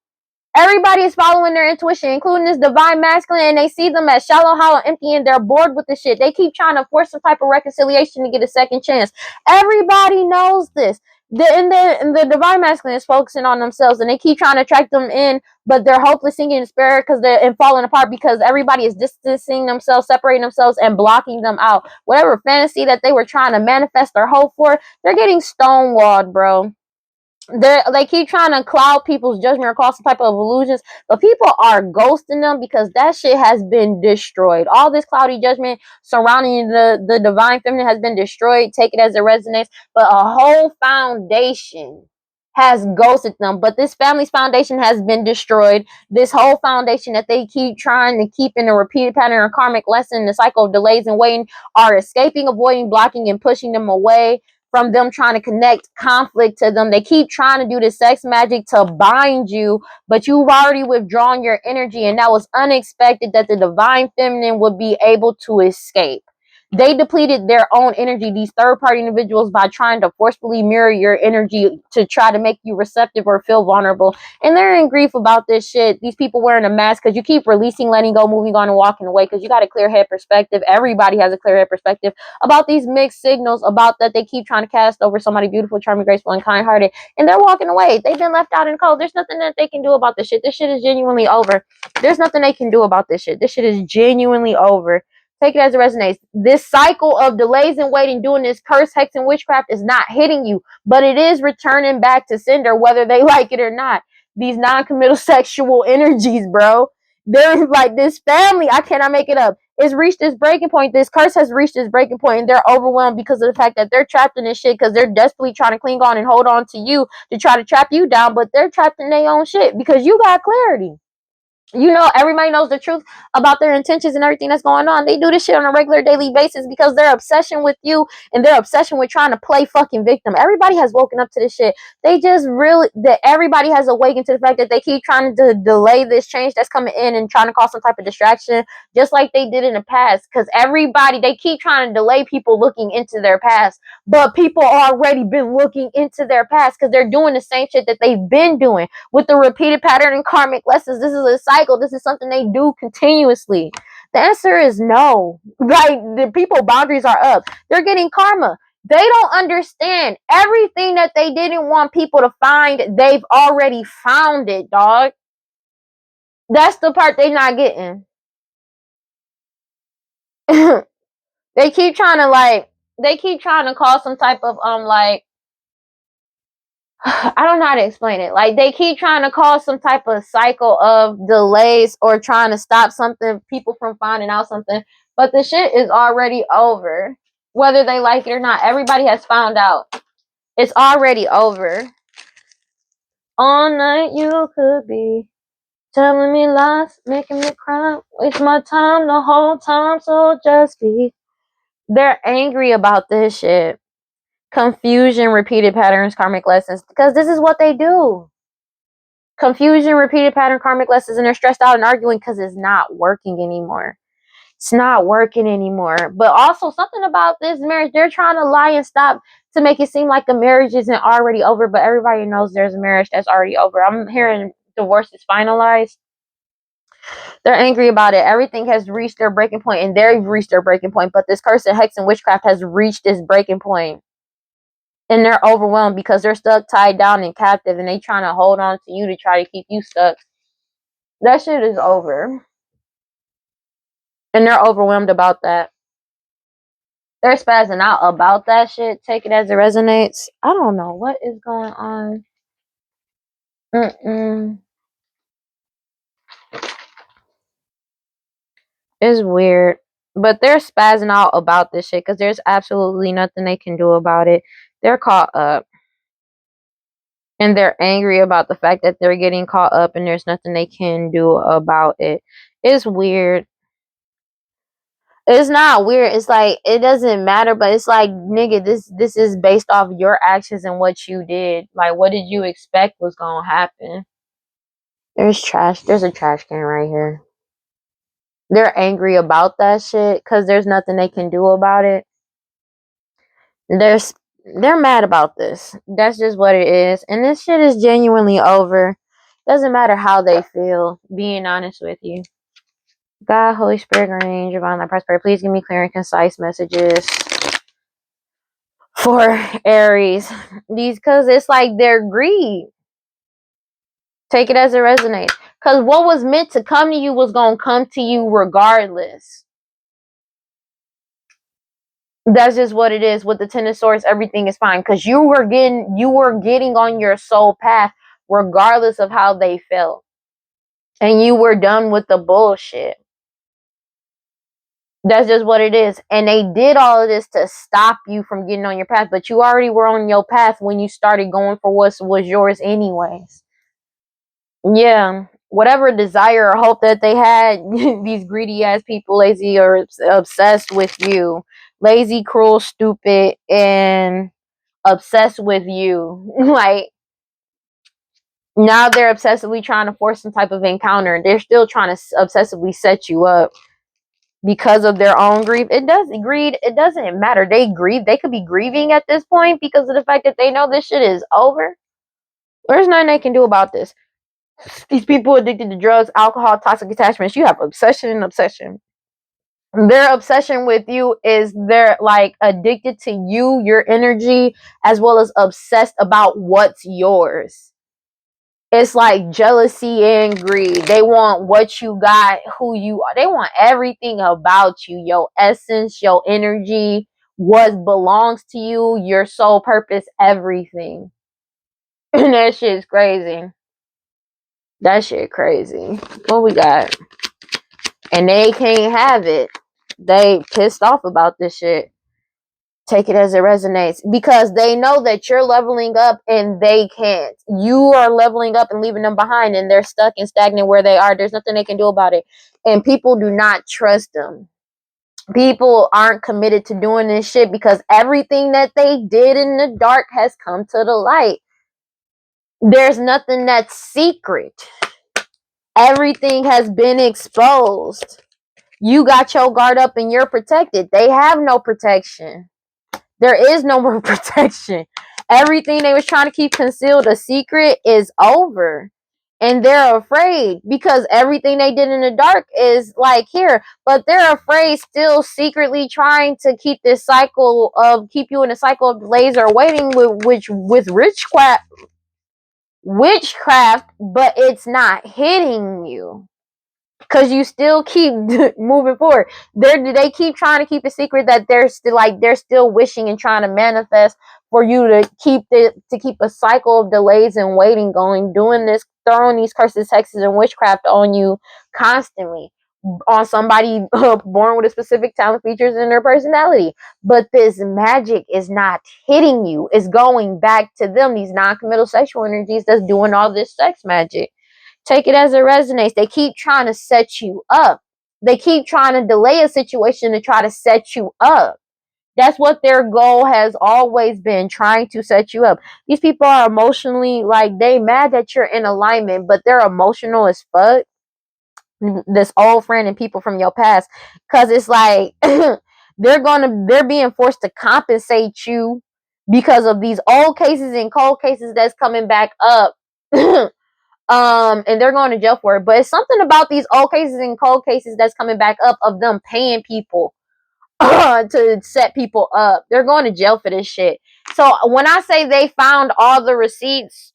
Everybody is following their intuition, including this divine masculine, and they see them as shallow, hollow, empty, and they're bored with the shit. They keep trying to force some type of reconciliation to get a second chance. Everybody knows this. The divine masculine is focusing on themselves, and they keep trying to attract them in, but they're hopeless, sinking in despair and falling apart because everybody is distancing themselves, separating themselves, and blocking them out. Whatever fantasy that they were trying to manifest or hope for, they're getting stonewalled, bro. They keep trying to cloud people's judgment or cause some type of illusions, but people are ghosting them because that shit has been destroyed. All this cloudy judgment surrounding the divine feminine has been destroyed. Take it as it resonates, but a whole foundation has ghosted them. But this family's foundation has been destroyed. This whole foundation that they keep trying to keep in a repeated pattern or karmic lesson, the cycle of delays and waiting, are escaping, avoiding, blocking, and pushing them away from them trying to connect conflict to them. They keep trying to do the sex magic to bind you, but you've already withdrawn your energy, and that was unexpected that the divine feminine would be able to escape. They depleted their own energy, these third-party individuals, by trying to forcefully mirror your energy to try to make you receptive or feel vulnerable. And they're in grief about this shit. These people wearing a mask because you keep releasing, letting go, moving on, and walking away because you got a clear head perspective. Everybody has a clear head perspective about these mixed signals about that they keep trying to cast over somebody beautiful, charming, graceful, and kind-hearted. And they're walking away. They've been left out in the cold. There's nothing that they can do about this shit. This shit is genuinely over. There's nothing they can do about this shit. This shit is genuinely over. Take it as it resonates. This cycle of delays and waiting, doing this curse, hex, and witchcraft is not hitting you, but it is returning back to sender, whether they like it or not. These non-committal sexual energies, bro. They're like this family. I cannot make it up. It's reached this breaking point. This curse has reached this breaking point, and they're overwhelmed because of the fact that they're trapped in this shit because they're desperately trying to cling on and hold on to you to try to trap you down, but they're trapped in their own shit because you got clarity. You know, everybody knows the truth about their intentions and everything that's going on. They do this shit on a regular daily basis because their obsession with you and their obsession with trying to play fucking victim. Everybody has woken up to this shit. They just really, that everybody has awakened to the fact that they keep trying to delay this change that's coming in and trying to cause some type of distraction, just like they did in the past. Because everybody, they keep trying to delay people looking into their past, but people already been looking into their past because they're doing the same shit that they've been doing with the repeated pattern and karmic lessons. This is a cycle. This is something they do continuously. The answer is no. Like, the people boundaries are up. They're getting karma. They don't understand everything that they didn't want people to find. They've already found it, dog. That's the part they not getting. They keep trying to cause some type of I don't know how to explain it. Like, they keep trying to cause some type of cycle of delays or trying to stop something, people from finding out something. But the shit is already over. Whether they like it or not, everybody has found out. It's already over. All night you could be telling me lies, making me cry, waste my time the whole time, so just be. They're angry about this shit. Confusion, repeated patterns, karmic lessons, because this is what they do. Confusion, repeated pattern, karmic lessons, and they're stressed out and arguing because it's not working anymore. It's not working anymore. But also something about this marriage, they're trying to lie and stop to make it seem like the marriage isn't already over, but everybody knows there's a marriage that's already over. I'm hearing divorce is finalized. They're angry about it. Everything has reached their breaking point, and they've reached their breaking point, but this curse and hex and witchcraft has reached this breaking point. And they're overwhelmed because they're stuck, tied down, and captive, and they trying to hold on to you to try to keep you stuck. That shit is over. And they're overwhelmed about that. They're spazzing out about that shit. Take it as it resonates. I don't know what is going on. It's weird. But they're spazzing out about this shit because there's absolutely nothing they can do about it. They're caught up. And they're angry about the fact that they're getting caught up and there's nothing they can do about it. It's weird. It's not weird. It's like, it doesn't matter, but it's like, nigga, this is based off your actions and what you did. Like, what did you expect was gonna happen? There's trash. There's a trash can right here. They're angry about that shit because there's nothing they can do about it. They're mad about this. That's just what it is. And this shit is genuinely over. Doesn't matter how they feel, being honest with you. God, Holy Spirit, Guardian Angel, Divine Light, Prosperity, please give me clear and concise messages for Aries. These, because it's like they're greed. Take it as it resonates. Because what was meant to come to you was going to come to you regardless. That's just what it is. With the Ten of Swords, everything is fine. Because you were getting on your soul path regardless of how they felt. And you were done with the bullshit. That's just what it is. And they did all of this to stop you from getting on your path. But you already were on your path when you started going for what was yours anyways. Yeah. Whatever desire or hope that they had, these greedy ass people, lazy or obsessed with you. Lazy, cruel, stupid, and obsessed with you. Like, now they're obsessively trying to force some type of encounter. They're still trying to obsessively set you up. because of their own grief. It doesn't matter. They grieve. They could be grieving at this point because of the fact that they know this shit is over. There's nothing they can do about this. These people addicted to drugs, alcohol, toxic attachments. You have obsession and obsession. Their obsession with you is they're like addicted to you, your energy, as well as obsessed about what's yours. It's like jealousy and greed. They want what you got, who you are. They want everything about you, your essence, your energy, what belongs to you, your soul purpose, everything. And that shit's crazy. That shit crazy. What we got? And they can't have it. They pissed off about this shit. Take it as it resonates because they know that you're leveling up and they can't. You are leveling up and leaving them behind and they're stuck and stagnant where they are. There's nothing they can do about it. And people do not trust them. People aren't committed to doing this shit because everything that they did in the dark has come to the light. There's nothing that's secret. Everything has been exposed. You got your guard up and you're protected. They have no protection. There is no more protection. Everything they was trying to keep concealed a secret is over. And they're afraid because everything they did in the dark is like here. But they're afraid still secretly trying to keep this cycle of keep you in a cycle of laser waiting with witchcraft, but it's not hitting you. Cause you still keep moving forward. They keep trying to keep a secret that they're still wishing and trying to manifest for you to keep a cycle of delays and waiting going, doing this, throwing these curses, hexes, and witchcraft on you constantly on somebody born with a specific talent, features, in their personality. But this magic is not hitting you. It's going back to them. These non-committal sexual energies that's doing all this sex magic. Take it as it resonates. They keep trying to set you up. They keep trying to delay a situation to try to set you up. That's what their goal has always been, trying to set you up. These people are emotionally, like, they mad that you're in alignment, but they're emotional as fuck. This old friend and people from your past. Because it's like, they're being forced to compensate you because of these old cases and cold cases that's coming back up. And they're going to jail for it. But it's something about these old cases and cold cases that's coming back up of them paying people to set people up. They're going to jail for this shit. So when I say they found all the receipts,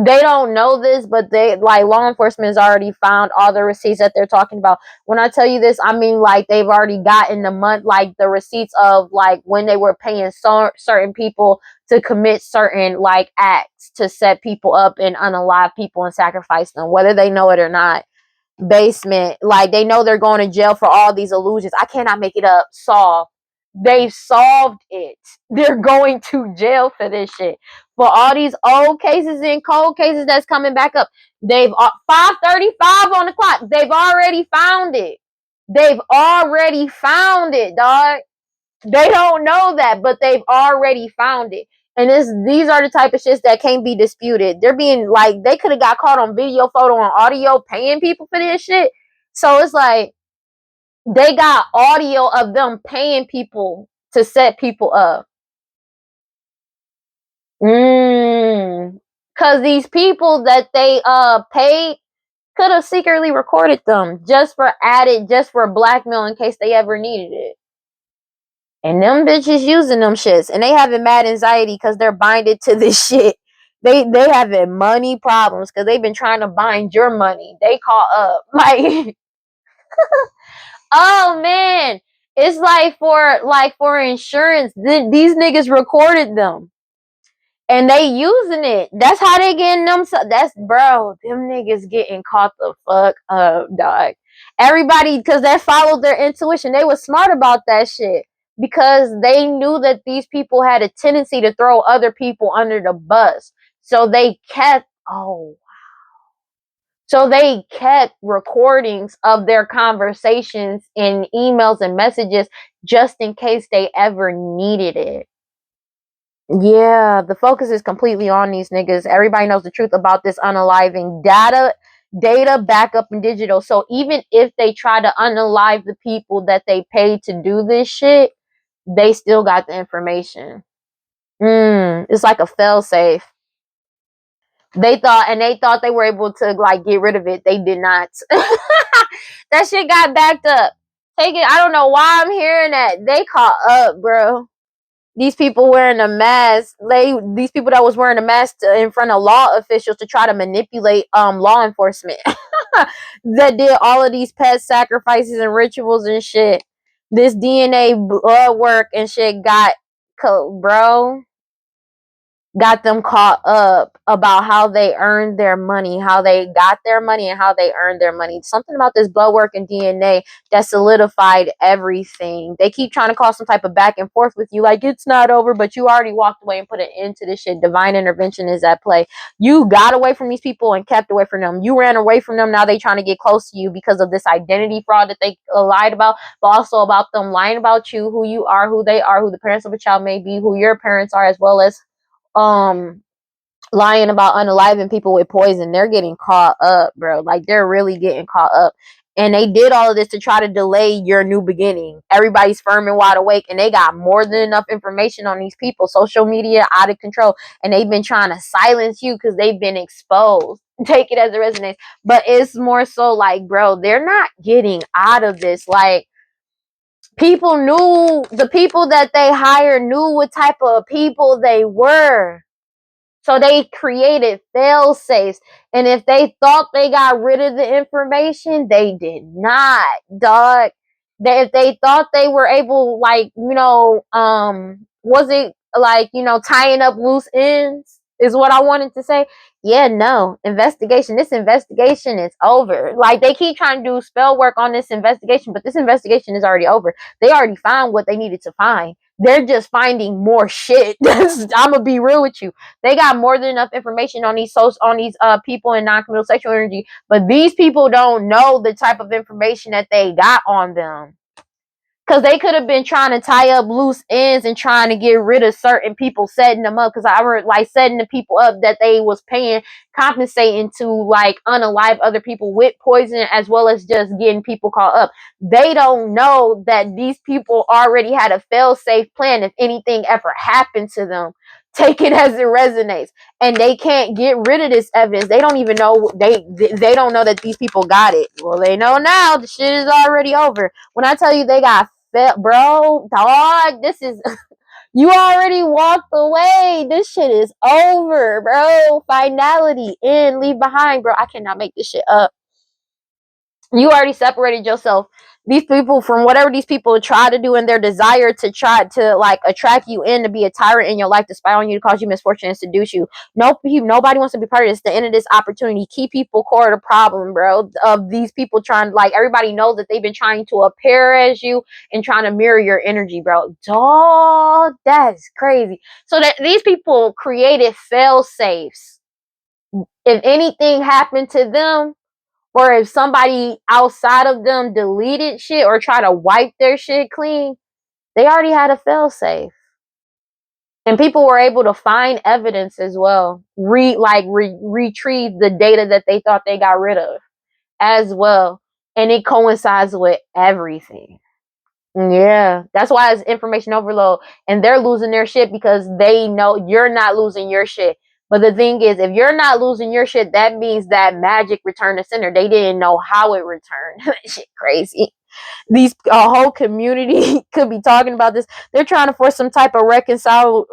they don't know this, but they like law enforcement has already found all the receipts that they're talking about. When I tell you this, I mean like they've already gotten the month, like the receipts of like when they were paying certain people to commit certain like acts to set people up and unalive people and sacrifice them, whether they know it or not. Basement, like they know they're going to jail for all these illusions. I cannot make it up. They've solved it. They're going to jail for this shit. For all these old cases and cold cases that's coming back up. They've 5:35 on the clock. They've already found it. They've already found it, dog. They don't know that, but they've already found it. And these are the type of shits that can't be disputed. They're being like, they could have got caught on video, photo, and audio paying people for this shit. So it's like, they got audio of them paying people to set people up. Cause these people that they paid could have secretly recorded them just for blackmail in case they ever needed it. And them bitches using them shits. And they having mad anxiety because they're binded to this shit. They having money problems because they've been trying to bind your money. They caught up. Like, oh man. It's like for insurance. These niggas recorded them. And they using it. That's how they getting them. That's, bro, them niggas getting caught the fuck up, dog. Everybody, because they followed their intuition. They was smart about that shit. Because they knew that these people had a tendency to throw other people under the bus. So they kept, so they kept recordings of their conversations in emails and messages just in case they ever needed it. Yeah, the focus is completely on these niggas. Everybody knows the truth about this unaliving data. data, backup, and digital. So even if they try to unalive the people that they paid to do this shit, they still got the information. It's like a fail safe. They thought they were able to like get rid of it. They did not. That shit got backed up. Take it. I don't know why I'm hearing that. They caught up, bro. These people wearing a mask. These people that was wearing a mask in front of law officials to try to manipulate law enforcement. That did all of these pet sacrifices and rituals and shit. This DNA blood work and shit bro, got them caught up about how they earned their money, how they got their money, and how they earned their money. Something about this blood work and DNA that solidified everything. They keep trying to cause some type of back and forth with you, like it's not over, but you already walked away and put an end to this shit. Divine intervention is at play. You got away from these people and kept away from them. You ran away from them. Now they trying to get close to you because of this identity fraud that they lied about, but also about them lying about you, who you are, who they are, who the parents of a child may be, who your parents are, as well as lying about unaliving people with poison. They're getting caught up, bro. Like they're really getting caught up. And they did all of this to try to delay your new beginning. Everybody's firm and wide awake, and they got more than enough information on these people. Social media out of control, and they've been trying to silence you because they've been exposed. Take it as it resonates. But it's more so like, bro, they're not getting out of this. Like, the people that they hired knew what type of people they were. So they created fail safes. And if they thought they got rid of the information, they did not, dog. If they thought they were able, like, was it like, tying up loose ends is what I wanted to say. Yeah, no. This investigation is over. Like, they keep trying to do spell work on this investigation, but this investigation is already over. They already found what they needed to find. They're just finding more shit. I'm gonna be real with you. They got more than enough information on these people in non-committal sexual energy, but these people don't know the type of information that they got on them. Because they could have been trying to tie up loose ends and trying to get rid of certain people, setting them up. Because I were like setting the people up that they was paying, compensating to like unalive other people with poison, as well as just getting people caught up. They don't know that these people already had a fail-safe plan if anything ever happened to them. Take it as it resonates, and they can't get rid of this evidence. They don't even know they don't know that these people got it. Well, they know now. The shit is already over. When I tell you they got bro, dog, this is you already walked away. This shit is over, bro. Finality, in, leave behind, bro. I cannot make this shit up. You already separated yourself. These people, from whatever these people try to do in their desire to try to like attract you in to be a tyrant in your life, to spy on you, to cause you misfortune, and seduce you. Nobody wants to be part of this. The end of this opportunity. Key people core the problem, bro. Of these people trying, like, everybody knows that they've been trying to appear as you and trying to mirror your energy, bro. Dog, that's crazy. So that these people created fail safes. If anything happened to them, or if somebody outside of them deleted shit or try to wipe their shit clean, they already had a failsafe. And people were able to find evidence as well. Retrieve the data that they thought they got rid of as well. And it coincides with everything. Yeah, that's why it's information overload, and they're losing their shit because they know you're not losing your shit. But the thing is, if you're not losing your shit, that means that Magick returned to sender. They didn't know how it returned. Shit crazy. These whole community could be talking about this. They're trying to force some type of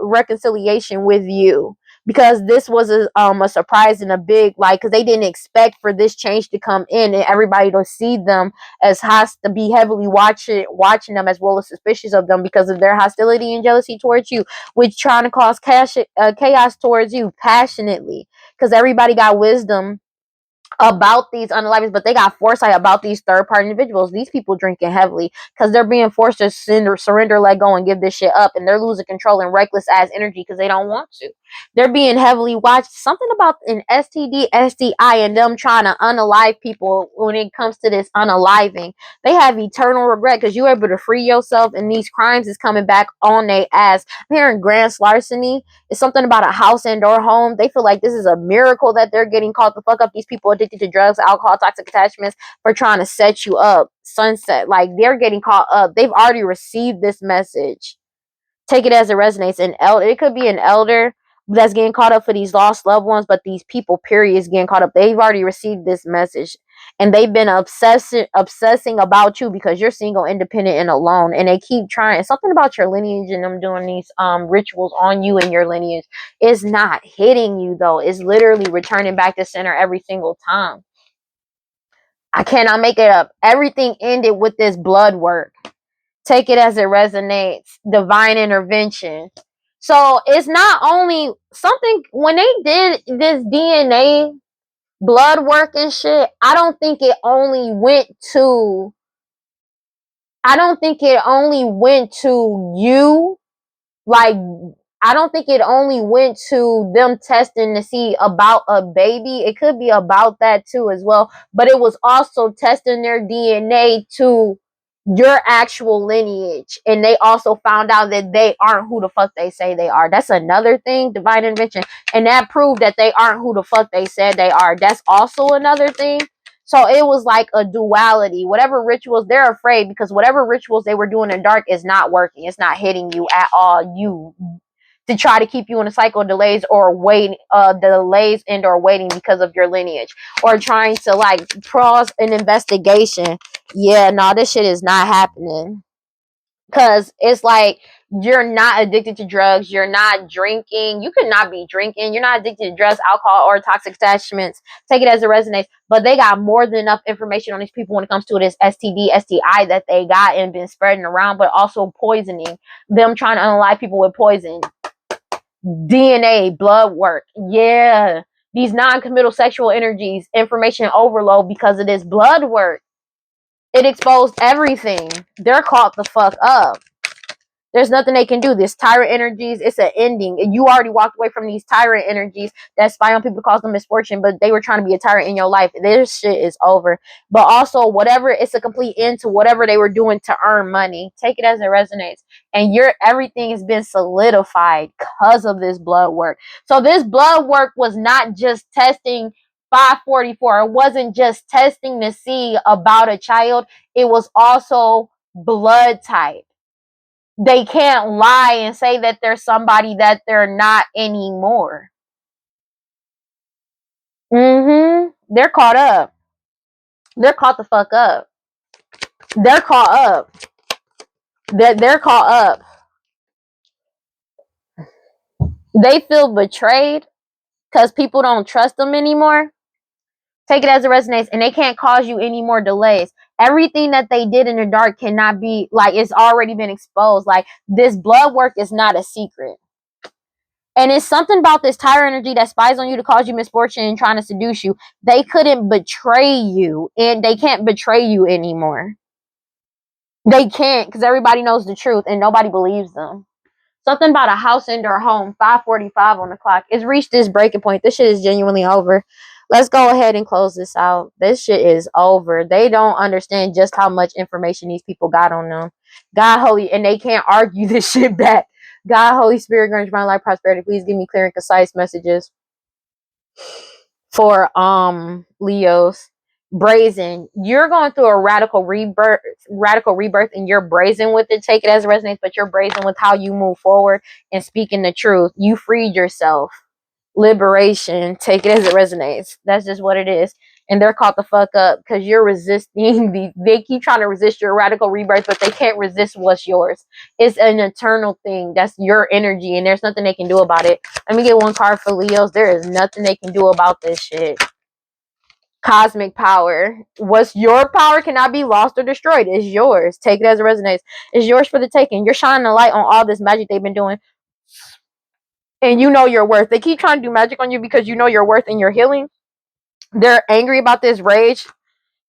reconciliation with you, because this was a surprise and a big, like, because they didn't expect for this change to come in and everybody to see them as has to be heavily watching them, as well as suspicious of them because of their hostility and jealousy towards you, which trying to cause chaos towards you passionately, because everybody got wisdom about these unalivings, but they got foresight about these third-party individuals. These people drinking heavily because they're being forced to surrender, let go, and give this shit up, and they're losing control and reckless ass energy because they don't want to. They're being heavily watched. Something about an STD, STI, and them trying to unalive people when it comes to this unaliving. They have eternal regret because you're able to free yourself, and these crimes is coming back on their ass. I'm hearing grand larceny. It's something about a house and or home. They feel like this is a miracle that they're getting caught the fuck up. These people addicted to drugs, alcohol, toxic attachments for trying to set you up. Sunset. Like, they're getting caught up. They've already received this message. Take it as it resonates. An elder, it could be an elder that's getting caught up for these lost loved ones, but these people, period, is getting caught up. They've already received this message, and they've been obsessing about you because you're single, independent, and alone. And they keep trying. Something about your lineage and them doing these rituals on you and your lineage is not hitting you though. It's literally returning back to center every single time. I cannot make it up. Everything ended with this blood work. Take it as it resonates. Divine intervention. So it's not only something when they did this DNA blood work and shit, I don't think it only went to you. Like, I don't think it only went to them testing to see about a baby. It could be about that too as well. But it was also testing their DNA to your actual lineage. And they also found out that they aren't who the fuck they say they are. That's another thing, divine intervention. And that proved that they aren't who the fuck they said they are. That's also another thing. So it was like a duality. Whatever rituals, they're afraid because whatever rituals they were doing in the dark is not working. It's not hitting you at all. You to try to keep you in a cycle of delays or waiting, delays and or waiting because of your lineage, or trying to like pause an investigation. Yeah, no, this shit is not happening. Because it's like you're not addicted to drugs, you're not drinking, you could not be drinking, you're not addicted to drugs, alcohol, or toxic attachments. Take it as it resonates. But they got more than enough information on these people when it comes to this STD, STI that they got and been spreading around, but also poisoning them, trying to unalive people with poison. DNA, blood work. Yeah. These non-committal sexual energies, information overload because of this blood work. It exposed everything. They're caught the fuck up. There's nothing they can do. This tyrant energies, it's an ending. You already walked away from these tyrant energies that spy on people, cause them misfortune, but they were trying to be a tyrant in your life. This shit is over. But also, whatever, it's a complete end to whatever they were doing to earn money. Take it as it resonates. And everything has been solidified because of this blood work. So this blood work was not just testing 544. It wasn't just testing to see about a child. It was also blood type. They can't lie and say that they're somebody that they're not anymore. They're caught up. They're caught the fuck up. They're caught up. They're caught up. They feel betrayed because people don't trust them anymore. Take it as it resonates, and they can't cause you any more delays. Everything that they did in the dark cannot be, like, it's already been exposed. Like, this blood work is not a secret. And it's something about this tyrant energy that spies on you to cause you misfortune and trying to seduce you. They couldn't betray you, and they can't betray you anymore. They can't, because everybody knows the truth and nobody believes them. Something about a house and or home, 5:45 on the clock. It's reached this breaking point. This shit is genuinely over. Let's go ahead and close this out. This shit is over. They don't understand just how much information these people got on them. God, holy, and they can't argue this shit back. God, Holy Spirit, grant my life prosperity. Please give me clear and concise messages for Leos. Brazen, you're going through a radical rebirth, and you're brazen with it. Take it as it resonates, but you're brazen with how you move forward and speaking the truth. You freed yourself. Liberation. Take it as it resonates. That's just what it is. And they're caught the fuck up because you're resisting they keep trying to resist your radical rebirth, but they can't resist what's yours. It's an eternal thing. That's your energy, and there's nothing they can do about it. Let me get one card for Leos. There is nothing they can do about this shit. Cosmic power. What's your power cannot be lost or destroyed. It's yours. Take it as it resonates. It's yours for the taking. You're shining a light on all this magic they've been doing. And you know your worth. They keep trying to do magic on you because you know your worth and your healing. They're angry about this rage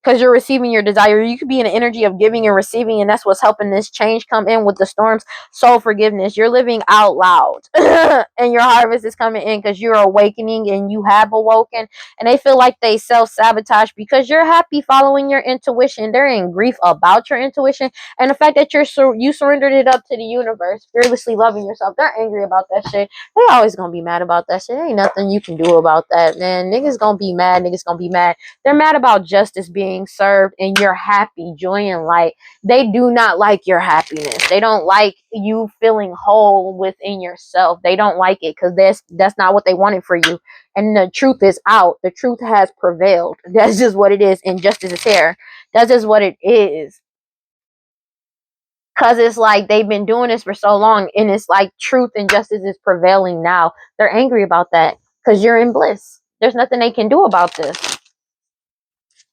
because you're receiving your desire. You could be in the energy of giving and receiving, and that's what's helping this change come in with the storms. Soul forgiveness. You're living out loud, and your harvest is coming in because you're awakening and you have awoken. And they feel like they self-sabotage because you're happy following your intuition. They're in grief about your intuition and the fact that you surrendered it up to the universe, fearlessly loving yourself. They're angry about that shit. They always gonna be mad about that shit. There ain't nothing you can do about that, man. Niggas gonna be mad. Niggas gonna be mad. They're mad about justice being served and you're happy, joy, and light. They do not like your happiness. They don't like you feeling whole within yourself. They don't like it because that's not what they wanted for you. And the truth is out. The truth has prevailed. That's just what it is. And justice is here. That's just what it is. Because it's like they've been doing this for so long, and it's like truth and justice is prevailing now. They're angry about that because you're in bliss. There's nothing they can do about this.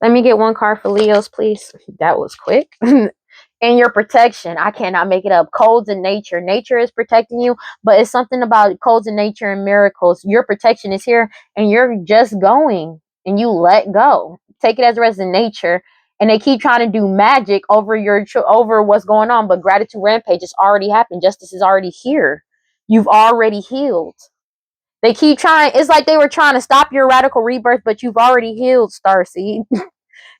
Let me get one card for Leos, please. That was quick. And your protection. I cannot make it up. Codes in nature. Nature is protecting you, but it's something about codes in nature and miracles. Your protection is here, and you're just going, and you let go. Take it as a resident nature. And they keep trying to do magic over what's going on, but gratitude rampage has already happened. Justice is already here. You've already healed. They keep trying. It's like they were trying to stop your radical rebirth, but you've already healed, Starseed.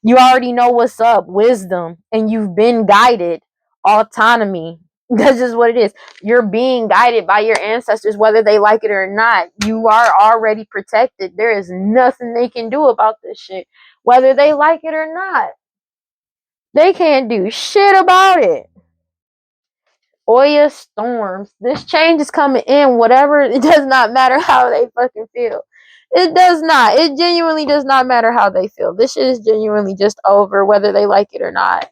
You already know what's up, wisdom, and you've been guided. Autonomy. That's just what it is. You're being guided by your ancestors, whether they like it or not. You are already protected. There is nothing they can do about this shit, whether they like it or not. They can't do shit about it. Oya storms. This change is coming in, whatever. It does not matter how they fucking feel. It does not. It genuinely does not matter how they feel. This shit is genuinely just over, whether they like it or not.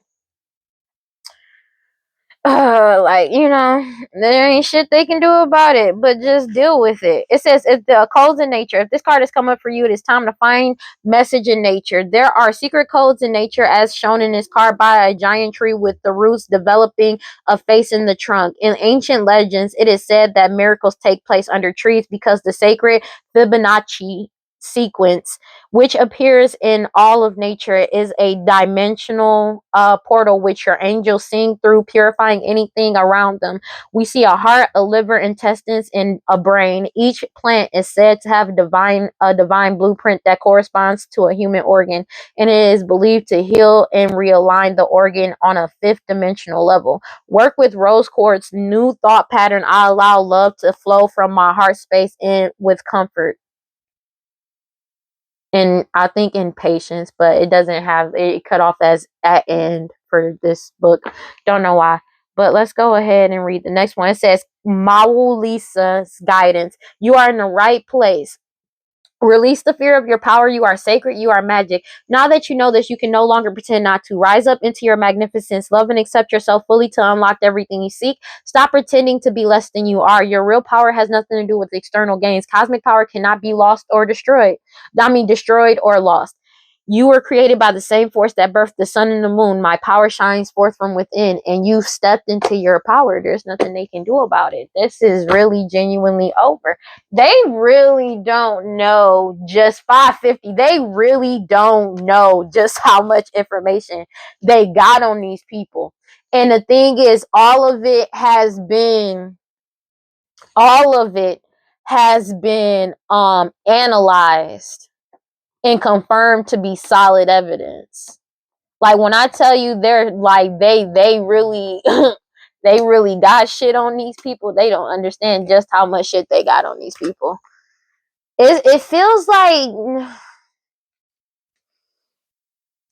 Like, there ain't shit they can do about it, but just deal with it. It says, if the codes in nature, if this card has come up for you, it is time to find message in nature. There are secret codes in nature as shown in this card by a giant tree with the roots developing a face in the trunk. In ancient legends, it is said that miracles take place under trees because the sacred Fibonacci sequence, which appears in all of nature, is a dimensional portal which your angels sing through, purifying anything around them. We see a heart, a liver, intestines, and a brain. Each plant is said to have a divine blueprint that corresponds to a human organ, and it is believed to heal and realign the organ on a fifth dimensional level. Work with rose quartz, new thought pattern. I allow love to flow from my heart space in with comfort. And I think in patience, but it doesn't have it cut off as at end for this book. Don't know why. But let's go ahead and read the next one. It says, Mawu Lisa's guidance. You are in the right place. Release the fear of your power. You are sacred. You are magic. Now that you know this, you can no longer pretend not to. Rise up into your magnificence. Love and accept yourself fully to unlock everything you seek. Stop pretending to be less than you are. Your real power has nothing to do with external gains. Cosmic power cannot be lost or destroyed. Destroyed or lost. You were created by the same force that birthed the sun and the moon. My power shines forth from within, and you've stepped into your power. There's nothing they can do about it. This is really genuinely over. They really don't know just 550. They really don't know just how much information they got on these people. And the thing is, all of it has been analyzed and confirmed to be solid evidence. Like when I tell you they're like they really they really got shit on these people, they don't understand just how much shit they got on these people. It feels like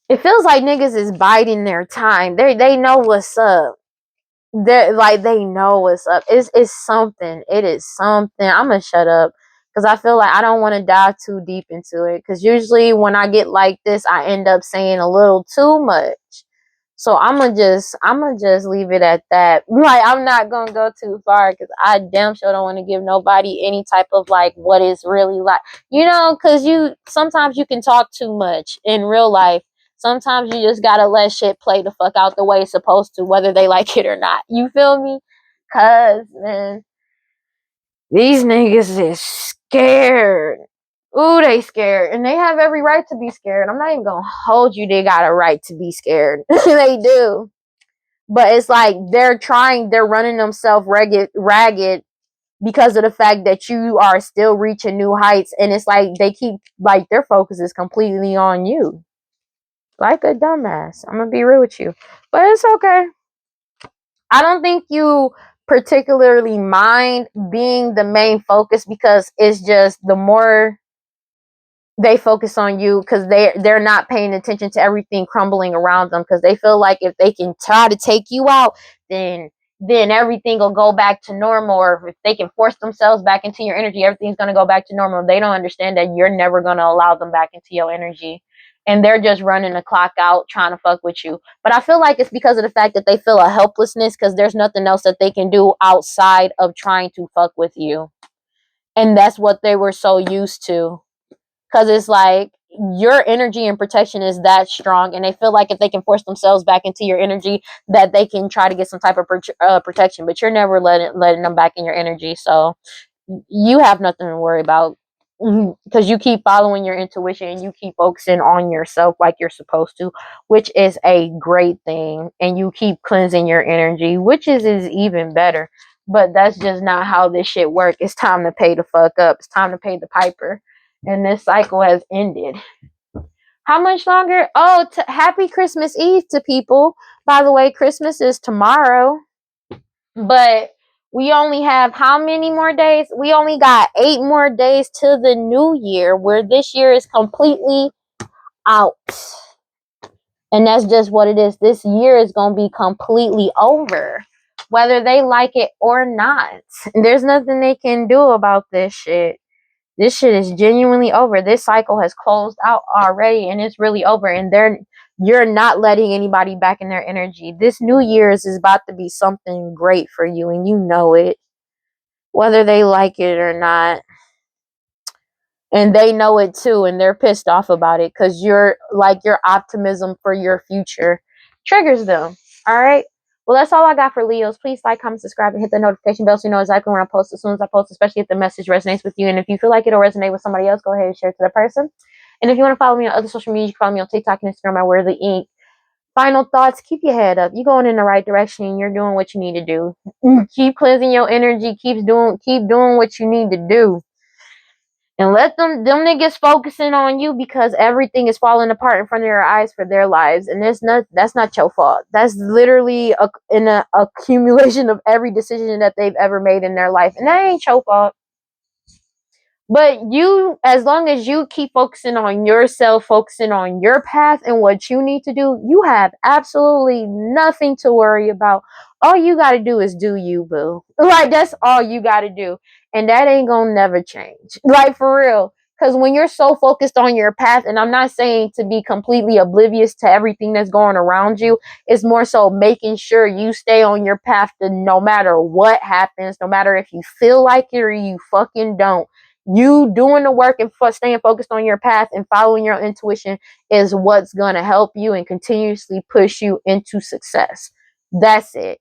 niggas is biding their time. They know what's up. They know what's up. It's something. It is something. I'm gonna shut up because I feel like I don't want to dive too deep into it. Because usually when I get like this, I end up saying a little too much. So I'm gonna just leave it at that. Like I'm not gonna go too far because I damn sure don't want to give nobody any type of like what is really like, because sometimes you can talk too much in real life. Sometimes you just gotta let shit play the fuck out the way it's supposed to, whether they like it or not. You feel me? Cause man, these niggas is scared. Ooh, they scared. And they have every right to be scared. I'm not even gonna hold you. They got a right to be scared. They do. But it's like they're running themselves ragged because of the fact that you are still reaching new heights. And it's like they keep, like, their focus is completely on you. Like a dumbass. I'm gonna be real with you. But it's okay. I don't think you particularly mind being the main focus, because it's just the more they focus on you, because they're not paying attention to everything crumbling around them, because they feel like if they can try to take you out, then everything will go back to normal. Or if they can force themselves back into your energy, everything's going to go back to normal. They don't understand that you're never going to allow them back into your energy, and they're just running the clock out trying to fuck with you. But I feel like it's because of the fact that they feel a helplessness, because there's nothing else that they can do outside of trying to fuck with you, and that's what they were so used to. Because it's like your energy and protection is that strong, and they feel like if they can force themselves back into your energy, that they can try to get some type of protection. But you're never letting them back in your energy, so you have nothing to worry about, because you keep following your intuition and you keep focusing on yourself like you're supposed to, which is a great thing. And you keep cleansing your energy, which is even better. But that's just not how this shit works. It's time to pay the fuck up. It's time to pay the piper. And this cycle has ended. How much longer? Oh, happy Christmas Eve to people. By the way, Christmas is tomorrow. But we only have how many more days? We only got 8 more days to the new year, where this year is completely out. And that's just what it is. This year is going to be completely over, whether they like it or not. There's nothing they can do about this shit. This shit is genuinely over. This cycle has closed out already, and it's really over. And you're not letting anybody back in their energy. This New Year's is about to be something great for you, and you know it, whether they like it or not. And they know it too, and they're pissed off about it, because your optimism for your future triggers them. All right. Well, that's all I got for Leos. Please like, comment, subscribe, and hit the notification bell so you know exactly when I post, as soon as I post, especially if the message resonates with you. And if you feel like it'll resonate with somebody else, go ahead and share it to that person. And if you want to follow me on other social media, you can follow me on TikTok and Instagram at WeirdLee Inc. Final thoughts: keep your head up. You're going in the right direction, and you're doing what you need to do. Keep cleansing your energy. Keep doing what you need to do. And let them niggas focusing on you, because everything is falling apart in front of your eyes for their lives. And that's not your fault. That's literally an accumulation of every decision that they've ever made in their life. And that ain't your fault. But you, as long as you keep focusing on yourself, focusing on your path and what you need to do, you have absolutely nothing to worry about. All you got to do is do you, boo. Like, that's all you got to do. And that ain't going to never change. Like, for real. Because when you're so focused on your path, and I'm not saying to be completely oblivious to everything that's going around you, it's more so making sure you stay on your path, to no matter what happens, no matter if you feel like it or you fucking don't. You doing the work and staying focused on your path and following your intuition is what's going to help you and continuously push you into success. That's it.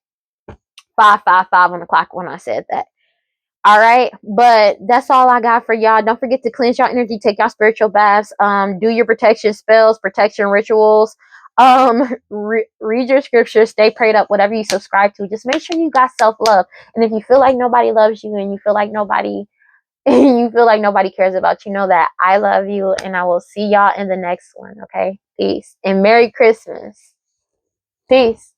555 on the clock when I said that. All right, but that's all I got for y'all. Don't forget to cleanse your energy, take y'all spiritual baths, do your protection spells, protection rituals, read your scriptures, stay prayed up, whatever you subscribe to. Just make sure you got self-love. And if you feel like nobody loves you, and you feel like nobody cares about you, know that I love you, and I will see y'all in the next one. Okay, peace and Merry Christmas. Peace.